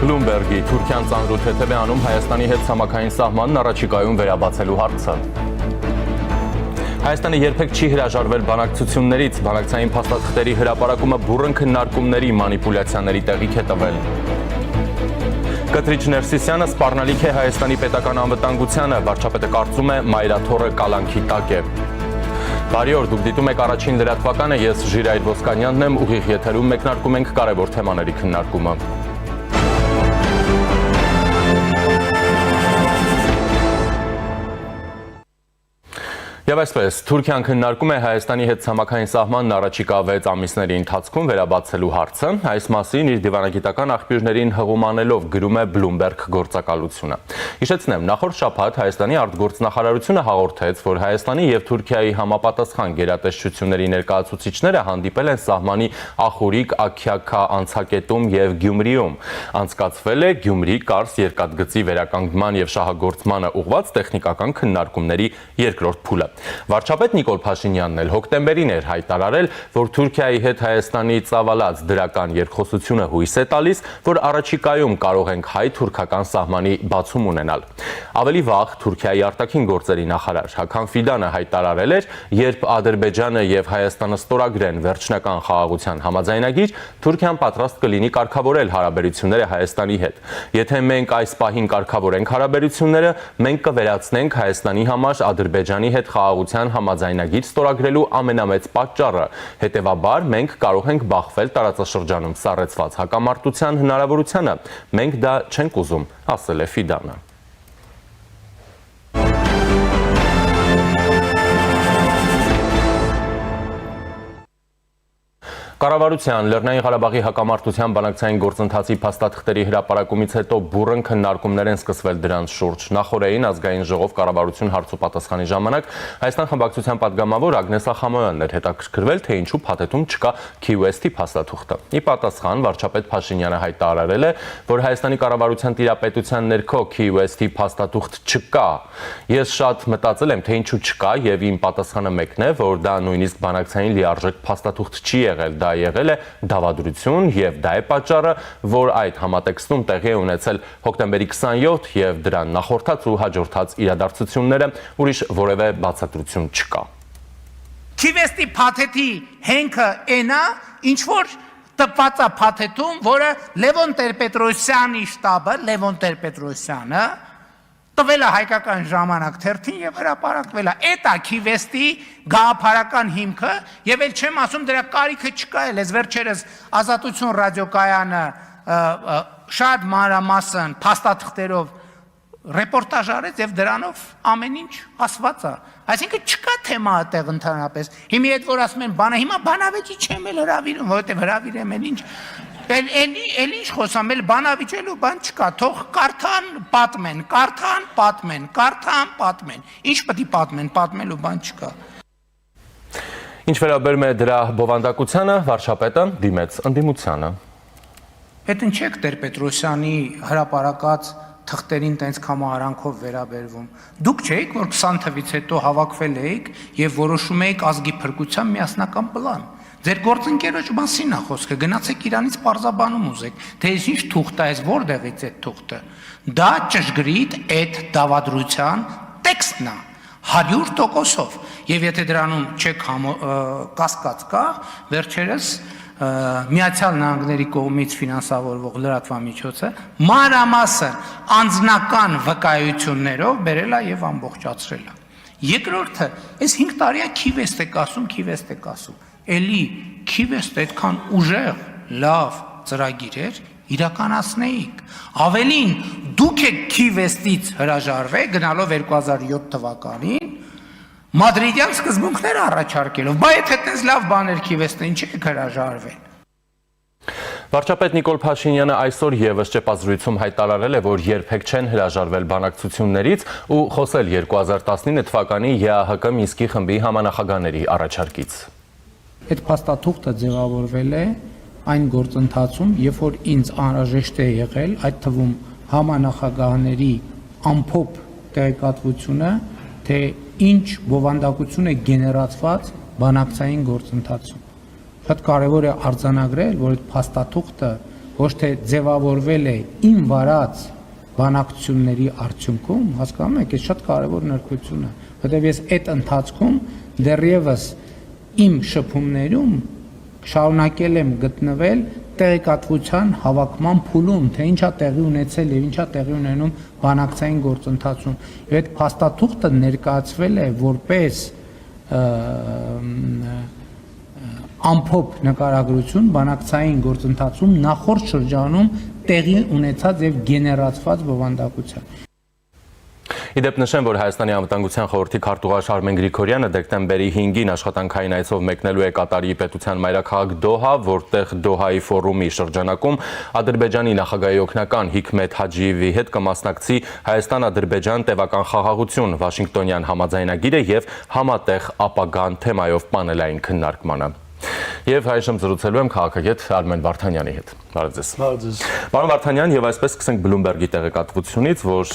Բլումբերգի Թուրքիան ծանրութ հետև է անում Հայաստանի հետ ցամաքային սահմանն առաջիկայում վերաբացելու հարցը։ Հայաստանը երբեք չի հրաժարվել բանակցություններից, բանակցային փաստաթղթերի հրապարակումը բուռն քննարկումների, մանիպուլյացիաների տեղիք է տվել։ Կտրիչ Ներսիսյանը սպառնալիք է Հայաստանի պետական անվտանգությանը, վարչապետը կարծում է մայրաթոռը կալանքի տակ է։ Բարի օր, դուք դիտում եք առաջին լրատվականը, ես Ժիրայր Ոսկանյանն եմ, ուղիղ եթերում մեկնարկում ենք կարևոր թեմաների քննարկումը։ Եվ այսպես, Թուրքիան քննարկում է Հայաստանի հետ ցամաքային սահմանն առաջիկա 6 ամիսների ընթացքում վերաբացելու հարցը, այս մասին իր դիվանագիտական աղբյուրներին հղում անելով գրում է Bloomberg գործակալությունը։ Հիշեցնեմ, նախորդ շաբաթ Հայաստանի արտգործնախարարությունը հաղորդեց, որ Հայաստանի եւ Թուրքիայի համապատասխան գերատեսչությունների ներկայացուցիչները հանդիպել են սահմանի Ախուրիկ, Աքյաքա անցակետում եւ Գյումրիում։ Անցկացվել է Գյումրի-Կարս երկաթգծի վերականգնման եւ շահագործմանը ուղղված տեխնիկական քննարկումների երկրորդ փուլը։ Վարչապետ Նիկոլ Փաշինյանն էլ հոկտեմբերին էր հայտարարել, որ Թուրքիայի հետ Հայաստանի ծավալած դրական երկխոսությունը հույս է տալիս, որ առաջիկայում կարող ենք հայ-թուրքական սահմանի բացում ունենալ։ Ավելի վաղ Թուրքիայի արտաքին գործերի նախարար Հական Ֆիդանը հայտարարել էր, երբ Ադրբեջանը եւ Հայաստանը ստորագրեն վերջնական խաղաղության համաձայնագիր, Թուրքիան պատրաստ կլինի կարգավորել հարաբերությունները Հայաստանի հետ։ Եթե մենք այս պահին կարգավորենք հարաբերությունները, մենք կվերացնենք Հայաստանի համար Ադրբեջանի հետ խաղաղության համաձայնագիր ստորագրելու ամենամեծ պատճառը, հետևաբար մենք կարող ենք բախվել տարածաշրջանում սառեցված հակամարտության հնարավորությանը, մենք դա չենք ուզում, ասել է Ֆիդանը։ Կառավարության Լեռնային Ղարաբաղի հակամարտության բանակցային գործընթացի փաստաթղթերի հրապարակումից հետո բուռն քննարկումներ են սկսվել դրանց շուրջ։ Նախորդին ազգային ժողով կառավարություն հարցուպատասխանի ժամանակ Հայաստան խմբակցության падգամավոր Ագնես Ախամոյանն էր հետաքրքրվել, թե ինչու փաթեթում չկա QST փաստաթուղթը։ Ի պատասխան վարչապետ Փաշինյանը հայտարարել է, որ Հայաստանի կառավարության տիրապետության ներքո QST փաստաթուղթ չկա։ Ես շատ մտածել եմ, թե ինչու չկա, եւ իմ պատասխանը մեկն է, որ դա նույնիսկ բանակցային լիարժեք փաստաթուղթ չի եղել, դա եղել է դավադրություն եւ դա է պատճառը, որ այդ համատեքստում տեղի է ունեցել հոկտեմբերի 27 եւ դրան նախորդած ու հաջորդած իրադարձությունները, ուրիշ որևէ բացատրություն չկա։ Քիվեստի փաթեթի հենքը այնա, ինչ որ տպված է փաթեթում, որը Լևոն Տեր-Պետրոսյանի շտաբը, Լևոն Տեր-Պետրոսյանը տվել է հայկական ժամանակ թերթին եւ հրապարակվել է։ Էտա Քիվեստի գաղափարական հիմքը եւ էլ չեմ ասում դրա կարիքը չկա, ես վերջերս Ազատություն ռադիոկայանը շատ մանրամասն փաստաթղթերով ռեպորտաժ արեց եւ դրանով ամեն ինչ ասված է։ Այսինքն չկա թեմա այդտեղ ընդհանրապես։ Հիմա այդ որ ասում են բանա, հիմա բանավեճի չեմ էլ հրավիրում, որովհետեւ հրավիրեմ էլ ինչ Էլ ինչ խոսամ, էլ բանավիճելու բան չկա, թող կարդան, պատմեն, կարդան, պատմեն, կարդան, պատմեն։ Ինչ պետք է պատմեն, պատմելու բան չկա։ Ինչ վերաբերում է դրա բովանդակությանը, վարչապետը դիմեց ընդդիմությանը։ Հետընչեք Տեր-Պետրոսյանի հրապարակած թղթերին տենց կամարանքով վերաբերվում։ Դուք չէիք, որ 20 թվից հետո հավաքվել էիք եւ որոշում էիք ազգի փրկության միասնական պլան։ Ձեր գործընկերոջ մասին է խոսքը, գնացեք իրանից պարզաբանում ուզեք, թե ինչ թուղթ է, որտեղից է թուղթը։ Դա ճշգրիտ այդ դավադրության տեքստն է 100%-ով։ Եվ եթե դրանում չեք կասկած կա, վերջերս Միացյալ Նահանգների կողմից ֆինանսավորվող լրատվամիջոցը մանրամասն անձնական վկայություններով բերել է եւ ամբողջացրել է։ Երկրորդը, այս 5 տարի է Քիվեստ եք ասում։ Էլի Քիվեստ այդքան ուժեղ, լավ ծրագիր էր, իրականացնեիք։ Ավելին, դուք եք Քիվեստից հրաժարվել, գնալով 2007 թվականին, մադրիդյան սկզբունքներ առաջարկելով, բայց եթե այդպես լավ բաներ Քիվեստը ինչ եք հրաժարվել։ Վարչապետ Նիկոլ Փաշինյանը այսօր եւս ճեպազրույցում հայտարարել է, որ երբեք չեն հրաժարվել բանակցություններից ու խոսել 2019 թվականի ԵԱՀԿ Մինսկի խմբի համանախագահների առաջարկից։ Այդ փաստաթուղթը ձևավորվել է այն գործընթացում, երբ որ ինձ անհրաժեշտ է եղել, այդ թվում համանախագահների ամփոփ տեղեկատվությունը, թե ինչ բովանդակություն է գեներացված բանակցային գործընթացում։ Շատ կարևոր է արձանագրել, որ այդ փաստաթուղթը ոչ թե ձևավորվել է իմ վարած բանակցությունների արդյունքում, հասկանում եք, այս շատ կարևոր նրբություն է, որտեղ ես այդ ընթացքում դեռևս իմ շփումներում շարունակել եմ գտնվել տեղեկատվության հավաքման փուլում, թե ինչա տեղի ունեցել եւ ինչա տեղի ունենում բանակցային գործընթացում։ Եվ այդ փաստաթուղթը ներկայացվել է որպես ամփոփ նկարագրություն բանակցային գործընթացում նախորդ շրջանում տեղի ունեցած եւ գեներացված բովանդակության։ Իդեպ նշեմ, որ Հայաստանի անվտանգության խորհրդի քարտուղար Արմեն Գրիգորյանը դեկտեմբերի 5-ին աշխատանքային այցով մեկնելու է Կատարի պետության մայրաքաղաք Դոհա, որտեղ Դոհայի ֆորումի շրջանակում Ադրբեջանի նախագահի օգնական Հիկմեթ Հաջիևի հետ կմասնակցի Հայաստան-Ադրբեջան տևական խաղաղություն Վաշինգտոնյան համաձայնագիրը եւ համատեղ ապագան թեմայով պանելային քննարկմանը։ Եվ այժմ զրուցելու եմ քաղաքագետ Արմեն Վարդանյանի հետ։ Բարև ձեզ։ Պարոն Վարդանյան, եւ այսպես սկսենք Բլումբերգի տեղեկատվությունից, որ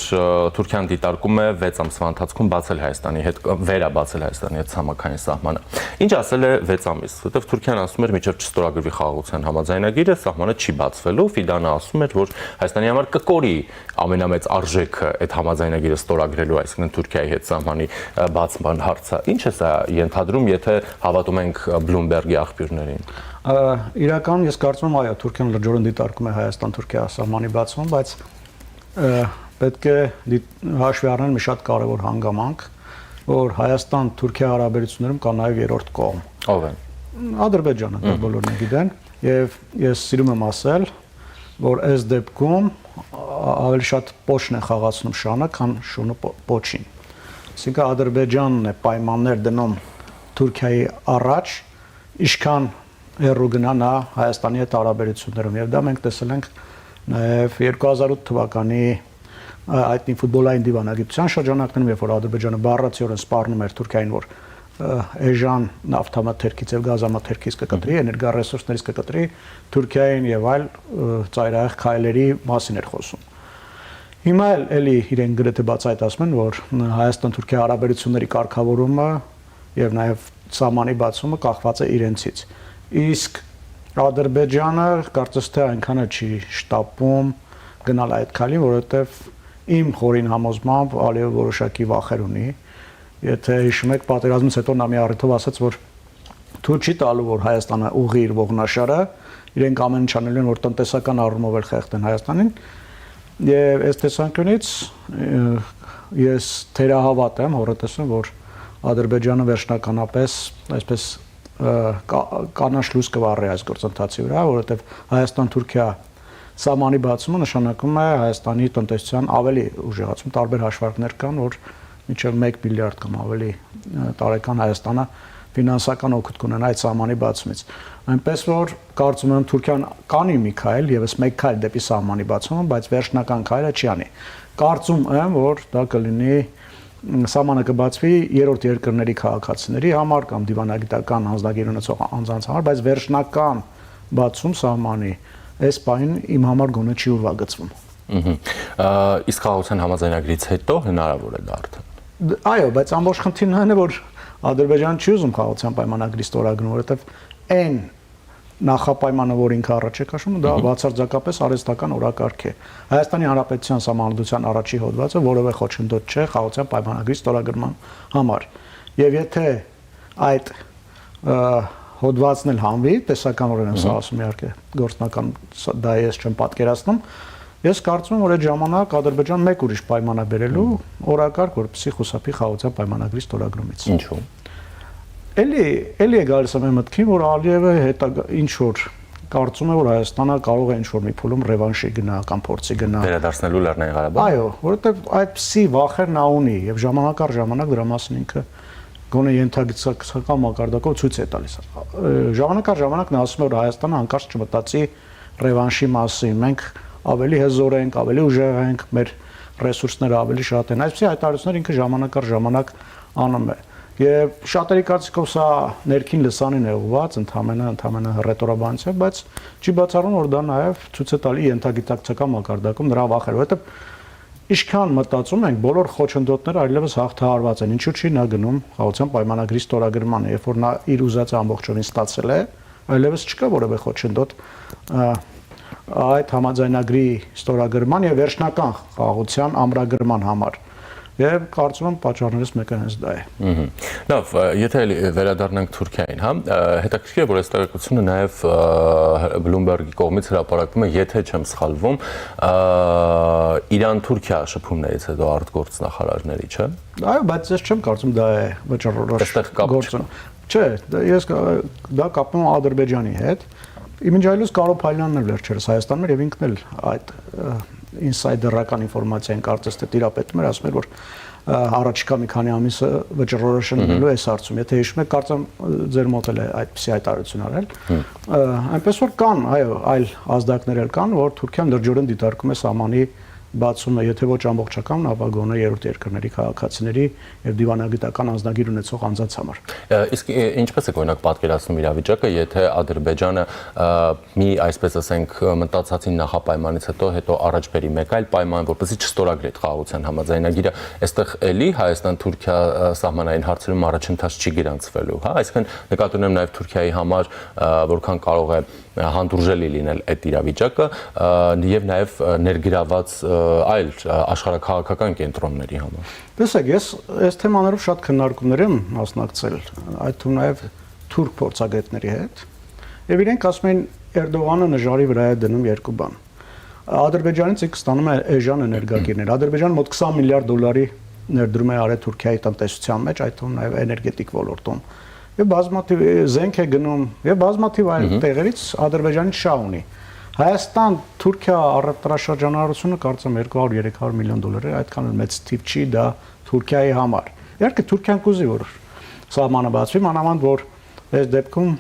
Թուրքիան դիտարկում է 6 ամսվա ընթացքում բացել Հայաստանի հետ վերաբացել Հայաստանի հետ ցամաքային սահմանը։ Ինչ ասել է 6 ամիս, որովհետեւ Թուրքիան ասում էր մինչեւ չստորագրվի խաղաղության համաձայնագիրը, սահմանը չի բացվելու, Ֆիդանը ասում էր, որ Հայաստանի համար կկորի ամենամեծ արժեքը այդ համաձայնագիրը ստորագրելու, այսինքն Թուրքիայի հետ սահմանի բացման հարցը։ Ինչ է սա ենթադրում, եթե հավատում ենք Բլումբերգի աղբյուրներին։ Իրականում ես կարծում եմ, այո, Թուրքիան լրջորեն դիտարկում է Հայաստան-Թուրքիա սահմանի բացումը, բայց պետք է հաշվի առնել մի շատ կարևոր հանգամանք, որ Հայաստան-Թուրքիա հարաբերություններում կա նաև երրորդ կողմ։ Ո՞վ է։ Ադրբեջանը, դա բոլորն գիտեն, եւ ես սիրում եմ ասել, որ այս դեպքում ավելի շատ պոչն է խաղացնում շանը, քան շունը պոչին։ Այսինքն Ադրբեջանն է պայմաններ դնում Թուրքիայի առաջ, ինչքան հեռու գնա նա Հայաստանի հետ հարաբերություններում, եւ դա մենք տեսել ենք նաեւ 2008 թվականի այդնի ֆուտբոլային դիվանագիտության շրջանակներում, երբ որ Ադրբեջանը բառացիորեն սպառնում էր Թուրքիային, որ էժան նավթամթերքից եւ գազամթերքից կկտրի, էներգառեսուրսներից կկտրի Թուրքիային եւ այլ ծայրահեղ քայլերի մասին էր խոսում։ Հիմա էլի իրեն գրեթե բացահայտացում են, որ Հայաստան-Թուրքիա հարաբերությունների կարգավորումը եւ նաեւ սահմանի բացումը կախված է իրենցից։ Իսկ Ադրբեջանը կարծես թե այնքանը չի շտապում գնալ այդ քայլին, որովհետեւ իմ խորին համոզմամբ Ալիևը որոշակի վախեր ունի։ Եթե հիշում եք, պատերազմից հետո նա մի առիթով ասաց, որ թույլ չի տալու, որ Հայաստանը ուղղի իր ողնաշարը, իրենք ամեն ինչ անելու են, որ տնտեսական առումով էլ խեղդեն Հայաստանին։ Եվ այս տեսանկյունից ես թերահավատ եմ, հորետես եմ, որ Ադրբեջանը վերջնականապես այսպես կանաչ լույս կվառի այս գործընթացի վրա, որովհետև Հայաստան-Թուրքիա սահմանի բացումը նշանակում է Հայաստանի տնտեսության ավելի ուժեղացում, տարբեր հաշվարկներ կան, որ մինչև 1 միլիարդ կամ ավելի տարեկան Հայաստանը ֆինանսական օգուտ կունենա այդ սահմանի բացումից։ Այնպես որ կարծում եմ Թուրքիան կանի մի քայլ, եւս մեկ քայլ դեպի սահմանի բացումը, բայց վերջնական քայլը չի անի։ Կարծում եմ, որ դա կլինի սահմանը կբացվի երրորդ երկրների քաղաքացիների համար կամ դիվանագիտական անձնագիր ունեցող անձանց համար, բայց վերջնական բացում սահմանի այս պահին իմ համար գոնե չի ուրվագծվում։ Իսկ խաղաղության համաձայնագրից հետո հնարավոր է դա արդեն։ Այո, բայց ամբողջ խնդիրն այն է, որ Ադրբեջանը չի ուզում խաղաղության պայմանագրի ստորագրում, որովհետև այն նախապայմանը, որ ինքը առաջ է քաշում, դա բացարձակապես արհեստական օրակարգ է։ Հայաստանի Հանրապետության Սահմանադրության առաջի հոդվածը որևէ խոչընդոտ չէ խաղաղության պայմանագրի ստորագրման համար։ Եվ եթե այդ հոդվածն էլ հանվի, տեսականորեն եմ սա ասում իհարկե, գործնական դա ես չեմ պատկերացնում, ես կարծում եմ, որ այդ ժամանակ Ադրբեջանը մեկ ուրիշ պայման է բերելու օրակարգ, որպեսզի խուսափի խաղաղության պայմանագրի ստորագրումից։ Ինչու՞։ Էլի է գալիս ամեն մտքին, որ Ալիևը ինչ որ կարծում է, որ Հայաստանը կարող է ինչ որ մի փուլում ռևանշի գնա կամ փորձի գնա վերադարձնելու Լեռնային Ղարաբաղ։ Այո, որովհետև այդպիսի վախեր նա ունի եւ ժամանակ առ ժամանակ դրա մասին ինքը գոնե ենթագծական մակարդակով ցույց է տալիս։ Ժամանակ առ ժամանակ նա ասում է, որ Հայաստանը հանկարծ չմտածի ռևանշի մասին։ Մենք ավելի հզոր ենք, ավելի ուժեղ ենք, մեր ռեսուրսները ավելի շատ են։ Այսպիսի հայտարարություններ ինքը ժամանակ առ ժամանակ անում է։ Եվ շատերի կարծիքով սա ներքին լսանին է ուղղված, ընդհանրապես ռետորաբանությամբ, բայց չի բացառում, որ դա նաև ցույց է տալի ենթագիտակցական մակարդակում նրա վախերը, որովհետև ինչքան մտածում ենք, բոլոր խոչընդոտները այլևս հաղթահարված են, ինչու՞ չի նա գնում խաղաղության պայմանագրի ստորագրմանը, երբ որ նա իր ուզածը ամբողջովին ստացել է, այլևս չկա որևէ խոչընդոտ այդ համաձայնագրի ստորագրման եւ վերջնական խաղաղության ամրագրման համար։ Եվ կարծում եմ պատճառներից մեկը հենց դա է։ Լավ, եթե վերադառնանք Թուրքիային, հա, հետաքրքիր է, որ այս տեղեկությունը նաև Bloomberg-ի կողմից հրապարակվում է, եթե չեմ սխալվում, Իրան-Թուրքիա շփումներից հետո արտգործնախարարների, չէ՞։ Այո, բայց ես չեմ կարծում դա է վճռորոշ գործոն։ Չէ, ես դա կապում եմ Ադրբեջանի հետ։ Իմիջայլոց Կարո Փայլյանն էլ վերջերս Հայաստանում էր եւ ինքն էլ այդ ինսայդերական ինֆորմացիային կարծես թե տիրապետում էր, ասում էր, որ առաջիկա մի քանի ամիսը վճռորոշելու է հարցում։ Եթե հիշում եք, կարծեմ ձեր մոտ էլ է այդպիսի հայտարարություն արել։ Այնպես որ կան, այո, այլ ազդակներ էլ կան, որ Թուրքիան լրջորեն դիտարկում է սահմանի բացումը, եթե ոչ ամբողջական, ապա գոնե երրորդ երկրների քաղաքացիների եւ դիվանագիտական անձնագիր ունեցող անձանց համար։ Իսկ ինչպես է օրինակ պատկերացնում իրավիճակը, եթե Ադրբեջանը մի, այսպես ասենք, մտածածին նախապայմանից հետո առաջ բերի մեկ այլ պայման, որպեսզի չստորագրի այդ խաղաղության համաձայնագիրը, այստեղ էլի Հայաստան-Թուրքիա սահմանային հարցերում առաջընթաց չի գրանցվելու, հա, այսինքն նկատի ունեմ նաեւ Թուրքիայի համար որքան կարող է հանդուրժելի լինել այդ իրավիճակը եւ նաեւ ներգրաված այլ աշխարհաքաղաքական կենտրոնների համար։ Տեսեք, ես այս թեմաներով շատ քննարկումներ եմ մասնակցել, այդ թվում նաեւ թուրք փորձագետների հետ, եւ իրենք ասում են Էրդողանը նժարի վրա է դնում երկու բան։ Ադրբեջանից ինքը ստանում է էժան էներգակիրներ։ Ադրբեջանը մոտ 20 միլիարդ դոլարի ներդրում է արել Թուրքիայի տնտեսության մեջ, այդ թվում նաեւ էներգետիկ ոլորտում։ Եվ բազմաթիվ զենք է գնում, եւ բազմաթիվ այլ տեղերից Ադրբեջանի շահ ունի։ Հայաստան-Թուրքիա առևտրաշրջանառությունը կարծեմ 200-300 միլիոն դոլար է, այդքան մեծ թիվ չի դա Թուրքիայի համար։ Իհարկե Թուրքիան կուզի, որ սահմանը բացվի, մանավանդ որ այս դեպքում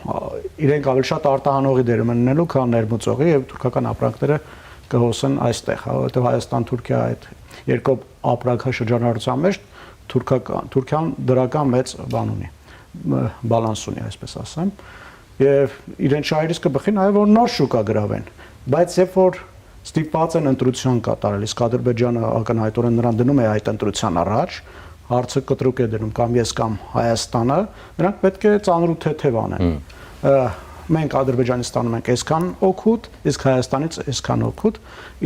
իրենք ավելի շատ արտահանողի դեր են ունենալու, քան ներմուծողի, եւ թուրքական ապրանքները կհոսեն այստեղ, որովհետեւ Հայաստան-Թուրքիա այդ երկու ապրանքաշրջանառության մեջ Թուրքիան դրական մեծ բան ունի, բալանս ունի, այսպես ասեմ, եւ իրեն շահերից կբխի նաեւ որ նոր շուկա գրավեն, բայց երբ որ ստիպված են ընտրություն կատարել, իսկ Ադրբեջանը ակնհայտորեն նրան դնում է այդ ընտրության առաջ, հարցը կտրուկ է դնում կամ ես կամ Հայաստանը, նրանք պետք է ծանր ու թեթև անեն։ Մենք Ադրբեջանից ստանում ենք այսքան օգուտ, իսկ Հայաստանից այսքան օգուտ,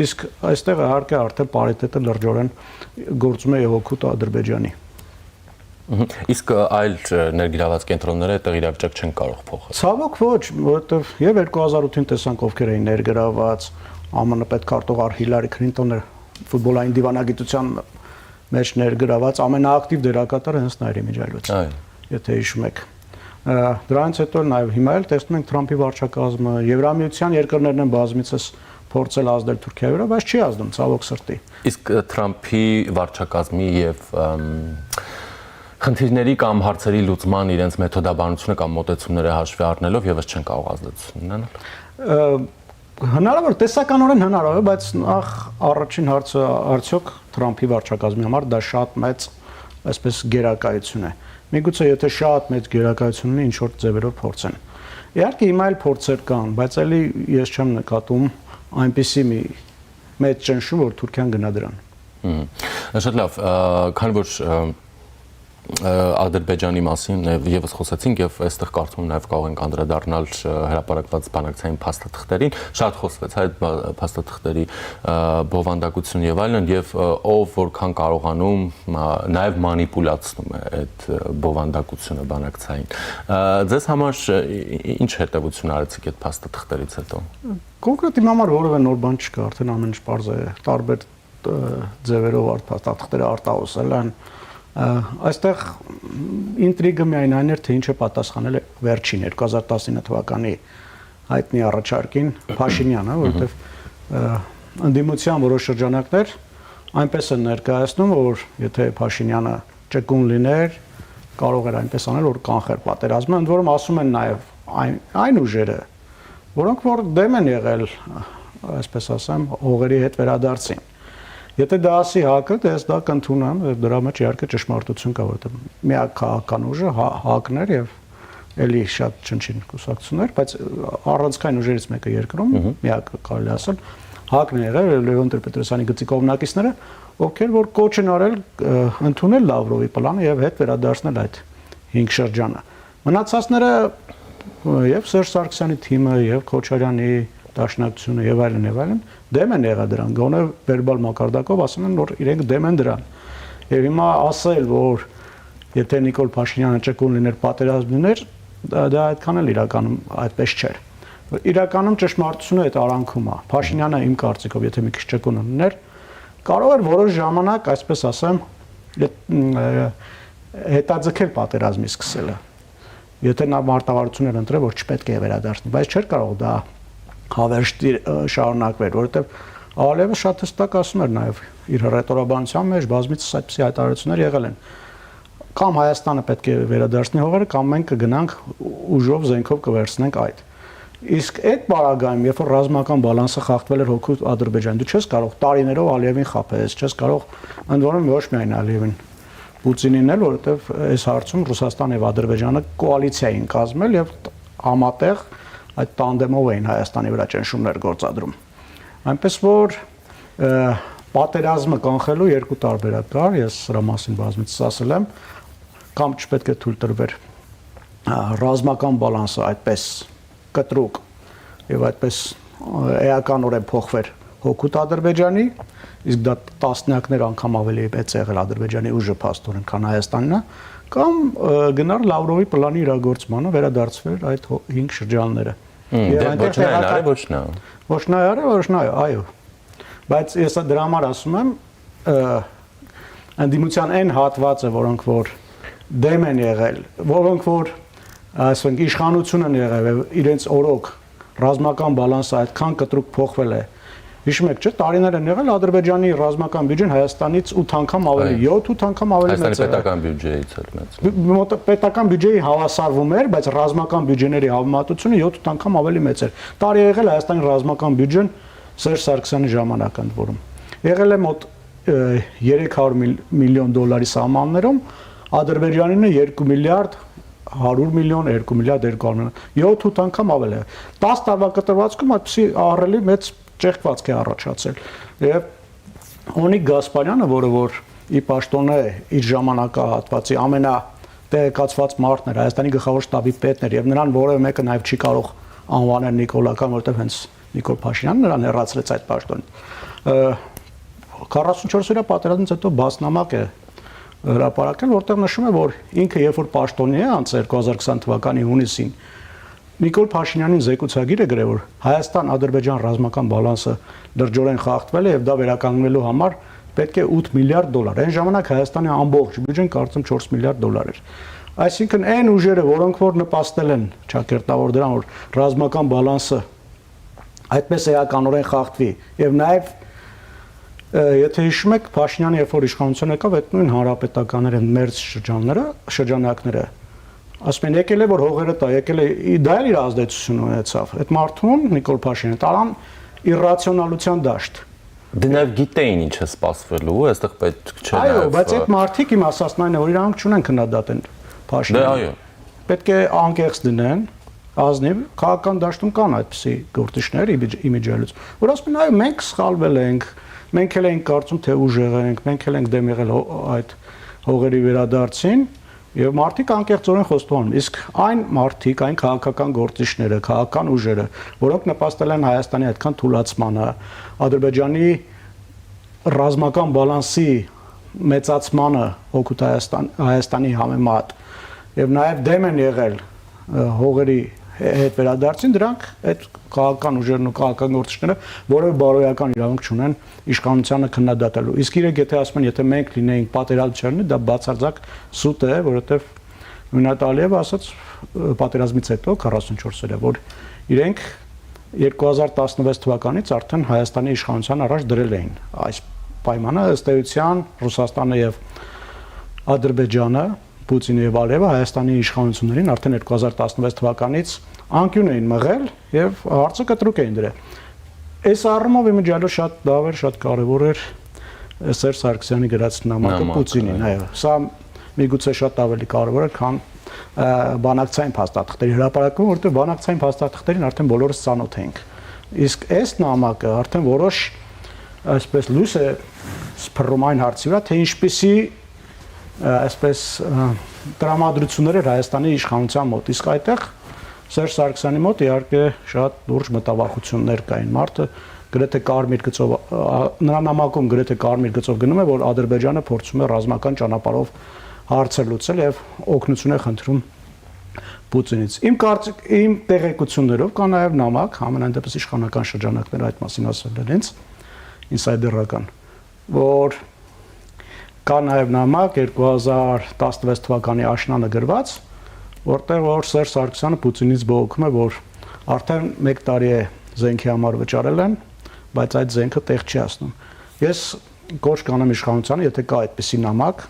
իսկ այստեղ իհարկե արդեն պարիտետը լրջորեն գործում է եւ օգուտ Ադրբեջանի։ Իսկ այլ ներգրաված կենտրոնները այդտեղ իրավիճակ չեն կարող փոխել։ Ցավոք ոչ, որովհետև եւ 2008-ին տեսանք ովքեր էին ներգրաված, ԱՄՆ պետքարտուղար Հիլարի Քլինտոնը ֆուտբոլային դիվանագիտության մեջ ներգրաված ամենաակտիվ դերակատարը հենց նա էր Իմիջայլոց։ Եթե հիշում եք։ Դրանից հետո նաեւ հիմա էլ տեսնում ենք Թրամփի վարչակազմը, Եվրամիության երկրներն են բազմիցս փորձել ազդել Թուրքիայի վրա, բայց չի ազդում, ցավոք սրտի։ Իսկ Թրամփի վարչակազմի եւ խնդիրների կամ հարցերի լուծման իրենց մեթոդաբանությունը կամ մոտեցումները հաշվի առնելով եւս չեն կարող ազդեցություն ունենալ։ Հնարավոր, տեսականորեն հնարավոր է, բայց նախ առաջին հարցը արդյոք Թրամփի վարչակազմի համար դա շատ մեծ, այսպես գերակայություն է։ Միգուցե եթե շատ մեծ գերակայություն ունի, ինչ որ ձևերով փորձեն։ Իհարկե հիմա էլ փորձեր կան, բայց էլի ես չեմ նկատում այնպիսի մի մեծ ճնշում, որ Թուրքիան գնա դրան։ Շատ լավ, քանի որ Ադրբեջանի մասին եւս խոսեցինք եւ այստեղ կարծում եմ նաեւ կարող ենք անդրադառնալ հրապարակված բանակցային փաստաթղթերին, շատ խոսվեց այդ փաստաթղթերի բովանդակություն եւ այլն եւ ով որքան կարողանում նաեւ մանիպուլացնում է այդ բովանդակությունը բանակցային։ Ձեզ համար ինչ հետեւություն արեցիք այդ փաստաթղթերից հետո։ Կոնկրետ իմ համար որևէ նոր բան չկա, արդեն ամեն ինչ պարզ է, տարբեր ձևերով փաստաթղթերը արտահոսել են։ Այստեղ ինտրիգը միայն այն էր, թե ինչ է պատասխանել վերջին 2019 թվականի հայտնի առաջարկին Փաշինյանը, որովհետև ընդդիմության որոշ շրջանակներ այնպես են ներկայացնում, որ եթե Փաշինյանը ճկուն լիներ, կարող էր այնպես անել, որ կանխեր պատերազմը, ընդ որում ասում են նաև այն ուժերը, որոնք որ դեմ են եղել, այսպես ասեմ, հողերի հետ վերադարձին։ Եթե դա ասի ՀԱԿ-ը, ես դա կընդունեմ, եւ դրա մեջ իհարկե ճշմարտություն կա, որովհետեւ միակ քաղաքական ուժը ՀԱԿ-ն էր եւ էլի շատ չնչին կուսակցություններ, բայց առանցքային ուժերից մեկը երկրում, միակ կարելի ասել, ՀԱԿ-ն էր, Լևոն Տեր-Պետրոսյանի գծի կողմնակիցները, ովքեր որ կոչ են արել ընդունել Լավրովի պլանը եւ հետ վերադարձնել այդ 5 շրջանը։ Մնացածները եւ Սերժ Սարգսյանի թիմը եւ Քոչարյանի Դաշնակցությունը եւ այլն, դեմ են եղել դրան, գոնե վերբալ մակարդակով ասում են, որ իրենք դեմ են դրան։ Եվ հիմա ասել, որ եթե Նիկոլ Փաշինյանը ճկուն լիներ, պատերազմ լիներ, դա այդքան էլ իրականում այդպես չէր։ Իրականում ճշմարտությունը այդ արանքում է։ Փաշինյանը իմ կարծիքով, եթե մի քիչ ճկուն լիներ, կարող էր որոշ ժամանակ, այսպես ասեմ, հետաձգել պատերազմի սկսելը։ Եթե նա մարտավարություն էր ընտրել, որ չպետք է վերադարձնի, բայց չէր կարող դա հավերժ շարունակվեր, որովհետև Ալիևը շատ հստակ ասում էր նաև իր ռետորաբանության մեջ բազմիցս այդպիսի հայտարարություններ եղել են։ Կամ Հայաստանը պետք է վերադարձնի հողերը, կամ մենք կգնանք ուժով, զենքով կվերցնենք այդ։ Իսկ այդ բaragայում, երբ որ ռազմական բալանսը խախտվել էր հոգու Ադրբեջանի, դու չես կարող տարիներով Ալիևին խաբես, չես կարող ընդ որում ոչ միայն Ալիևին Պուտինին էլ, որովհետև այս հարցում Ռուսաստանը եւ Ադրբեջանը կոալիցիա էին կազմել եւ համատեղ այդ տանդեմով էին Հայաստանի վրա ճնշումներ գործադրում։ Այնպես որ պատերազմը կանխելու երկու տարբերակ կար, ես սրա մասին բազմիցս ասել եմ, կամ չպետք է թույլ տրվեր ռազմական բալանսը այդպես կտրուկ եւ այդպես էականորեն փոխվեր հոգուտ Ադրբեջանի, իսկ դա տասնյակներ անգամ ավելի մեծ եղել Ադրբեջանի ուժը փաստորեն, քան Հայաստանն է, կամ գնար Լավրովի պլանի իրագործմանը, վերադարձվեր այդ 5 շրջանները։ Ոչ նա արել, ոչ նա։ Ոչ նա արել, ոչ նա, այո։ Բայց ես դրա համար ասում եմ, անդիմության այն հատվածը, որոնք որ դեմ են եղել, որոնք որ ասենք իշխանություն են եղել, իրենց օրոք ռազմական բալանսը այդքան կտրուկ փոխվել է։ Հիշում եք, չէ՞, տարիներ են եղել Ադրբեջանի ռազմական բյուջեն Հայաստանից 8 անգամ ավելի, 7-8 անգամ ավելի մեծ է։ Հայաստանի պետական բյուջեից էլ մեծ։ Պետական բյուջեի հավասարվում էր, բայց ռազմական բյուջեների համեմատությունը 7-8 անգամ ավելի մեծ էր։ Տարի եղել Հայաստանի ռազմական բյուջեն Սերժ Սարգսյանի ժամանակ ընդ որում։ Եղել է մոտ 300 միլիոն դոլարի սահմաններում, Ադրբեջանինը 2 միլիարդ 100 միլիոն, 2 միլիարդ 200 միլիոն, 7-8 անգամ ավել է։ 10 տարվա կտրվածքում այդպիսի ահռելի մեծ ճեղքվածք է առաջացել։ Եվ Օնիկ Գասպարյանը, որը որ ի պաշտոն է իր ժամանակահատվածի ամենատեղեկացված մարդն էր, Հայաստանի գլխավոր շտաբի պետն էր, եւ նրան որևէ մեկը նաև չի կարող անվանել նիկոլական, որովհետև հենց Նիկոլ Փաշինյանը նրան հեռացրեց այդ պաշտոնից։ 44 օրյա պատերազմից հետո բասնամակ է հրապարակել, որտեղ նշում է, որ ինքը երբ որ պաշտոնի է անցել 2020 թվականի հունիսին, Նիկոլ Փաշինյանին զեկուցագիր է գրել, որ Հայաստան-Ադրբեջան ռազմական բալանսը լրջորեն խախտվել է եւ դա վերականգնելու համար պետք է 8 միլիարդ դոլար։ Այն ժամանակ Հայաստանի ամբողջ բյուջեն կարծում 4 միլիարդ դոլար էր։ Այսինքն այն ուժերը, որոնք որ նպաստել են ճակերտավոր դրան, որ ռազմական բալանսը այդպես էականորեն խախտվի եւ նաեւ եթե հիշում եք Փաշինյանը երբ որ իշխանության եկավ, այդ նույն հանրապետականները մերձ շրջանակները ասում են եկել է որ հողերը տա, եկել է դա էլ իր ազդեցություն ունեցավ։ Այդ մարդուն Նիկոլ Փաշինյանը տարան իրացիոնալության դաշտ։ Դրանով գիտեին ինչ է սպասվելու, այստեղ պետք չէ։ Այո, բայց այդ մարդիկ իմ ասածն այն է, որ իրանք չունեն քննադատեն Փաշինյանը։ Դե այո։ Պետք է անկեղծ դնեն, ազնիվ քաղաքական դաշտում կան այդպիսի գործիչներ իմիջիալուց, որ ասում են այո, մենք սխալվել ենք, մենք էլ ենք կարծում թե ուժեղ ենք, մենք էլ ենք դեմ եղել այդ հողերի վերադարձին եւ մարդիկ անկեղծորեն խոստովանում։ Իսկ այն մարդիկ, այն քաղաքական գործիչները, քաղաքական ուժերը, որոնք նպաստել են Հայաստանի այդքան թուլացմանը, Ադրբեջանի ռազմական բալանսի մեծացմանը հոգուտ Հայաստանի համեմատ եւ նաեւ դեմ են եղել հողերի հետ վերադարձին, դրանք այդ քաղաքական ուժերն ու քաղաքական գործիչները որևէ բարոյական իրավունք չունեն իշխանությանը քննադատելու։ Իսկ իրենք եթե ասում են, եթե մենք լինեինք պատերազմ չերնի, դա բացարձակ սուտ է, որովհետև Նույնատ Ալիևը ասաց պատերազմից հետո 44 օրյա, որ իրենք 2016 թվականից արդեն Հայաստանի իշխանության առաջ դրել էին այս պայմանը, ըստ էության Ռուսաստանը եւ Ադրբեջանը, Պուտինը եւ Ալիևը Հայաստանի իշխանություններին արդեն 2016 թվականից անկյուն էին մղել եւ հարցը կտրուկ էին դրել։ Այս առումով իմիջիալը շատ լավ էր, շատ կարեւոր էր Սերժ Սարգսյանի գրած նամակը Պուտինին, այո։ Սա միգուցե շատ ավելի կարեւոր է, քան բանակցային փաստաթղթերի հրապարակումը, որովհետեւ բանակցային փաստաթղթերին արդեն բոլորս ծանոթ ենք։ Իսկ այս նամակը արդեն որոշ այսպես լույս է սփռում այն հարցի վրա, թե ինչպիսի այսպես տրամադրություններ էր Հայաստանի իշխանության մոտ։ Իսկ այդտեղ Սերժ Սարգսյանի մոտ իհարկե շատ լուրջ մտավախություններ կային։ Մարդը գրեթե կարմիր գծով նրա նամակում գրեթե կարմիր գծով գնում է, որ Ադրբեջանը փորձում է ռազմական ճանապարհով հարցեր լուծել եւ օգնություն է խնդրում Պուտինից։ Իմ տեղեկություններով կա նաև նամակ, համենայն դեպս իշխանական շրջանակները այդ մասին ասել են ինձ, ինսայդերական, որ կա նաև նամակ 2016 թվականի աշնանը գրված, որտեղ որ Սերժ Սարգսյանը Պուտինից բողոքում է, որ արդեն 1 տարի է զենքի համար վճարել են, բայց այդ զենքը տեղ չի հասնում։ Ես կոչ կանեմ իշխանությանը, եթե կա այդպիսի նամակ,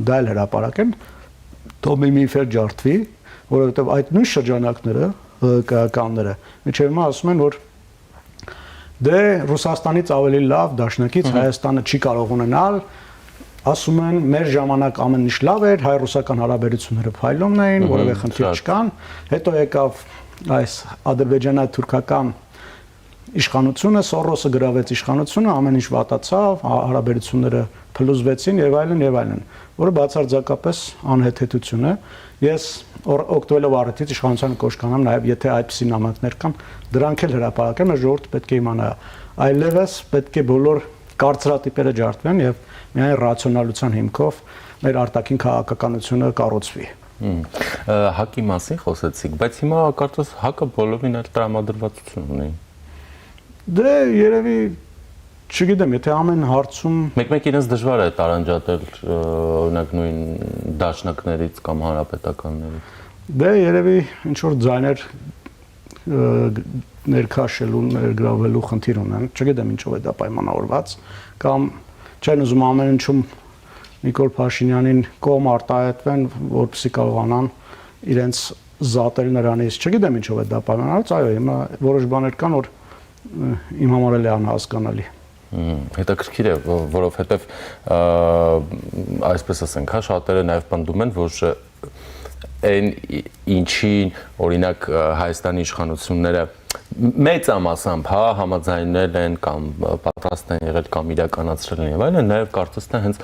դա էլ հրապարակեն, թող մի ֆեր ջարդվի, որովհետև այդ նույն շրջանակները, ՀԿ-ականները, միջև հիմա ասում են, որ դե Ռուսաստանից ավելի լավ դաշնակից Հայաստանը չի կարող ունենալ, ասում են մեր ժամանակ ամեն ինչ լավ էր, հայ-ռուսական հարաբերությունները փայլումն էին, որևէ խնդիր չկան, հետո եկավ այս ադրբեջանա-թուրքական իշխանությունը, Սորոսը գրավեց իշխանությունը, ամեն ինչ վատացավ, հարաբերությունները փլուզվեցին եւ այլն, որը բացարձակապես անհեթեթություն է։ Ես օգտվելով առիթից իշխանությանը կոչ կանեմ նաեւ եթե այդպիսի նամակներ կան, դրանք էլ հրապարակեն, մեր ժողովուրդը պետք է իմանա։ Այլևս պետք է բոլոր կարծրատիպերը ջարդվեն եւ միայն ռացիոնալության հիմքով մեր արտաքին քաղաքականությունը կառուցվի։ Հակի մասին խոսեցիք, բայց հիմա կարծես հակը բոլորին էլ տրամադրվածություն ունի։ Դե երևի չգիտեմ, եթե ամեն հարցում մեկ իրենց դժվար է տարանջատել օրինակ նույն դաշնակներից կամ հանրապետականներից։ Դե երևի ինչ որ ձայներ ներքաշելու, ներգրավելու խնդիր ունեն, չգիտեմ ինչով է դա պայմանավորված, կամ չեն ուզում ամեն ինչում Նիկոլ Փաշինյանին կողմ արտահայտվեն, որպեսզի կարողանան իրենց զատել նրանից, չգիտեմ ինչով է դա պայմանավորված, այո, հիմա որոշ բաներ կան, որ իմ համար էլ է անհասկանալի։ Հետաքրքիր է, որովհետև այսպես ասենք, շատերը նաև պնդում են, որ այն ինչին օրինակ Հայաստանի իշխանությունները մեծամասամբ համաձայնել են կամ պատրաստ են եղել կամ իրականացրել են եւ այլն, նաև կարծես թե հենց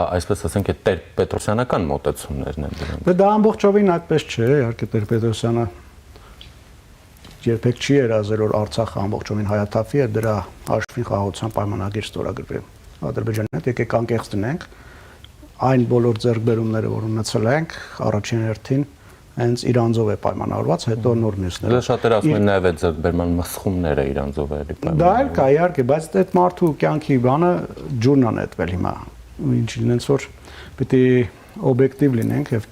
այսպես ասենք այդ տեր-պետրոսյանական մոտեցումներն են դրանք։ Դա ամբողջովին այդպես չէ, իհարկե Տեր-Պետրոսյանը երբեք չի երազել, որ Արցախը ամբողջովին հայաթափվի, դրա հաշվին խաղաղության պայմանագիր ստորագրվի Ադրբեջանի հետ, եկեք անկեղծ դնենք, այն բոլոր ձեռքբերումները, որ ունեցել ենք, առաջին հերթին հենց Իրանձով է պայմանավորված, հետո նոր մյուսները։ Դա շատերը ասում են նաև այդ ձեռքբերման մսխումները Իրանձով է պայմանավորված։ Դա էլ կա, իհարկե, բայց այդ մարդու կյանքի բանը ջուրն է նետվել հիմա, ինչին ինձ որ պիտի օբյեկտիվ լինենք եւ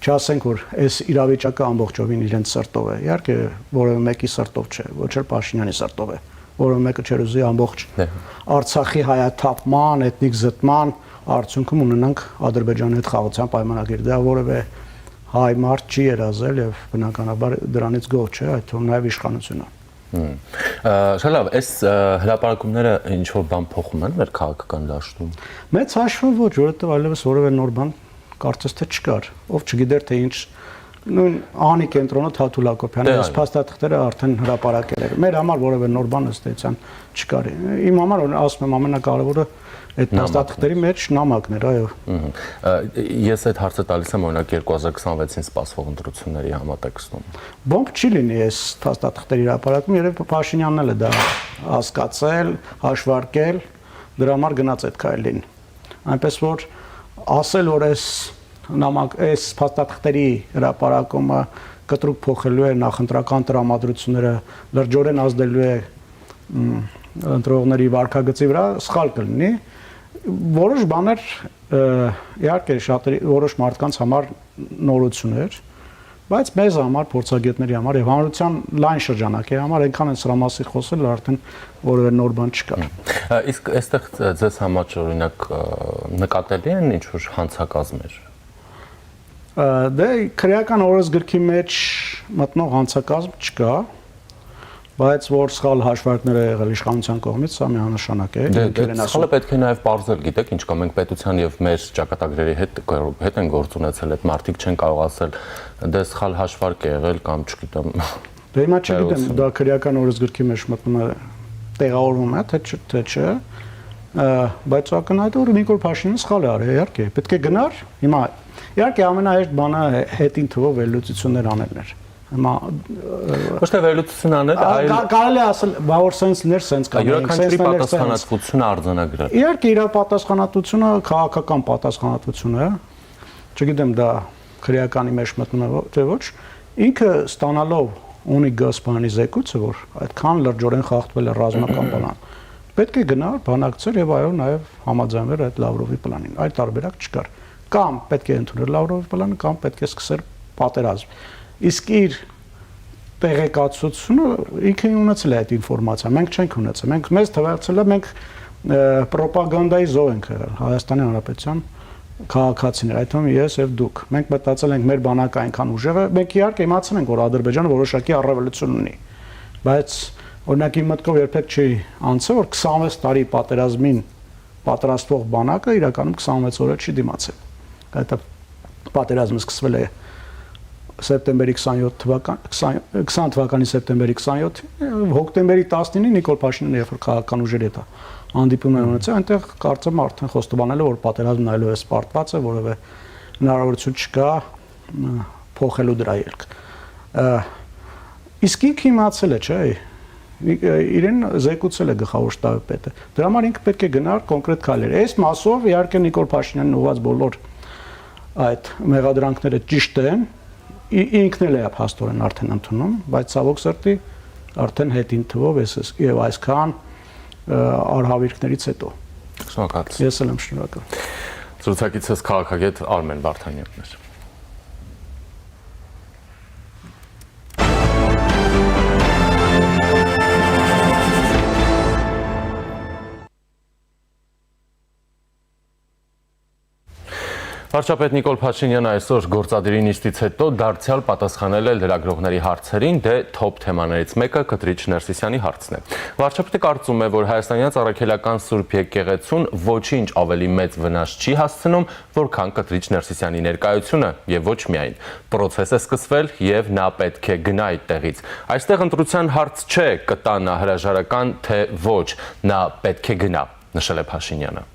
չասենք, որ այս իրավիճակը ամբողջովին իրենց սրտով է։ Իհարկե, որևէ մեկի սրտով չէ, ոչ էլ Փաշինյանի սրտով է։ Որևէ մեկը չէր ուզի ամբողջ Արցախի հայաթափման, էթնիկ զտման արդյունքում ունենանք Ադրբեջանի հետ խաղաղության պայմանագիր։ Դա որևէ հայ մարդ չի երազել եւ բնականաբար դրանից գոհ չէ, այդ թվում նաեւ իշխանությունը։ Շատ լավ, այս հրապարակումները ինչ որ բան փոխում են մեր քաղաքական դաշտում։ Մեծ հաշվով ոչ, որովհետեւ այլևս որևէ նոր բան կարծես թե չկար, ով չգիտեր թե ինչ նույն անի կենտրոնը Թաթուլ Հակոբյանը այս փաստաթղթերը արդեն հրապարակել էր։ Մեր համար որևէ նոր բան ըստ էության չկար։ Իմ համար ասում եմ ամենակարևորը այդ փաստաթղթերի մեջ նամակն էր, այո։ Ես այդ հարցը տալիս եմ օրինակ 2026-ին սպասվող ընտրությունների համատեքստում։ Բոնկ չի լինի այս փաստաթղթերի հրապարակում, երբ Փաշինյանն էլ է դա հասկացել, հաշվարկել, դրա համար գնաց այդ քայլին։ Այնպես որ ասել որ այս փաստաթղթերի հրապարակումը կտրուկ փոխելու է նախընտրական տրամադրությունները, լրջորեն ազդելու է ընտրողների վարքագծի վրա, սխալ կլինի։ Որոշ բաներ իհարկե որոշ մարդկանց համար նորություն էր, բայց մեզ համար, փորձագետների համար եւ հանրության լայն շրջանակի համար այնքան են սրա մասին խոսել, արդեն որևէ նոր բան չկար։ Իսկ այստեղ ձեզ համար օրինակ նկատելի են ինչ որ հանցակազմեր։ Դե քրեական օրենսգրքի մեջ մտնող հանցակազմ չկա, բայց որ սխալ հաշվարկներ է եղել իշխանության կողմից, սա միանշանակ է։ Սխալը պետք է նաև բարձր գիտեք, ինչ կա մենք պետության եւ մեր ճակատագրերի հետ են գործ ունեցել, այդ մարդիկ չեն կարող ասել դե սխալ հաշվարկ է եղել կամ չգիտեմ։ Դե հիմա չգիտեմ, դա քրեական օրենսգրքի մեջ մտնում է տեղավորվում է, թե չէ, բայց ակնհայտ է որ Նիկոլ Փաշինյանը սխալ է արել, իհարկե, պետք է գնար, հիմա Իհարկե ամենահեշտ բանը հետին թվով վերլուծություններ անելն էր։ Հիմա ոչ թե վերլուծություն անել, այլ կարելի է ասել, բա որ սենց ներ սենց կամ յուրաքանչյուրի պատասխանատվությունը արձանագրել։ Իհարկե իր պատասխանատվությունը քաղաքական պատասխանատվություն է։ Չգիտեմ դա քրեականի մեջ մտնում է թե ոչ։ Ինքը ստանալով ունի գասպանի զեկույցը, որ այդքան լրջորեն խախտվել է ռազմական պլան, պետք է գնար բանակցել եւ այո նաեւ համաձայնվել այդ Լավրովի պլանին։ Այդ տարբերակ չկար։ Կամ պետք է ընդունել Լավրովի պլանը, կամ պետք է սկսել պատերազմ։ Իսկ իր տեղեկացությունը ինքը ունեցել է այդ ինֆորմացիան, մենք չենք ունեցել։ Մենք մեզ թվացել է մենք ռոպագանդայի զոհ ենք եղել Հայաստանի Հանրապետության քաղաքացիներ, այդ թվում ես եւ դուք։ Մենք մտածել ենք մեր բանակը այնքան ուժեղ է, մենք իհարկե իմացել ենք, որ Ադրբեջանը որոշակի առավելություն ունի, բայց օրինակ իմ մտքով երբեք չի անցել, որ 26 տարի պատերազմին պատրաստվող բանակը իրականում 26 օրը չի դիմացել։ Այդ պատերազմը սկսվել է սեպտեմբերի 27 թվականի 20 թվականի սեպտեմբերի 27-ին, հոկտեմբերի 19-ին Նիկոլ Փաշինյանը երբ որ քաղաքական ուժերի հետ հանդիպում է ունեցել, այնտեղ կարծեմ արդեն խոստովանել է, որ պատերազմն այլևս պարտված է, որովհետեւ հնարավորություն չկա փոխելու դրա ելքը։ Իսկ ինքը իմացել է, չէ՞, իրեն զեկուցել է գլխավոր շտաբի պետը։ Դրա համար ինքը պետք է գնար կոնկրետ քայլեր։ Այս մասով իհարկե Նիկոլ Փաշինյանն ուղղված բոլոր այդ մեղադրանքները ճիշտ են, ինքն էլ է հաստորեն արդեն ընդունում, բայց ցավոք սրտի արդեն հետին թվով եւ այսքան արհավիրքներից հետո։ Շնորհակալ։ Ես էլ եմ շնորհակալ։ Զրուցակիցս քաղաքագետ Արմեն Վարդանյանն էր։ Վարչապետ Նիկոլ Փաշինյանը այսօր գործադիրի նիստից հետո դարձյալ պատասխանել է լրագրողների հարցերին, դե թոփ թեմաներից մեկը Կտրիչ Ներսիսյանի հարցն է։ Վարչապետը կարծում է, որ հայաստանյան առաքելական Սուրբ եկեղեցուն ոչինչ ավելի մեծ վնաս չի հասցնում, որքան Կտրիչ Ներսիսյանի ներկայությունը, եւ ոչ միայն։ Պրոցես է սկսվել եւ նա պետք է գնա այդտեղից։ Այստեղ ընտրության հարց չէ, կտա նա հրաժարական, թե ոչ, նա պետք է գնա, նշել է Փաշինյանը։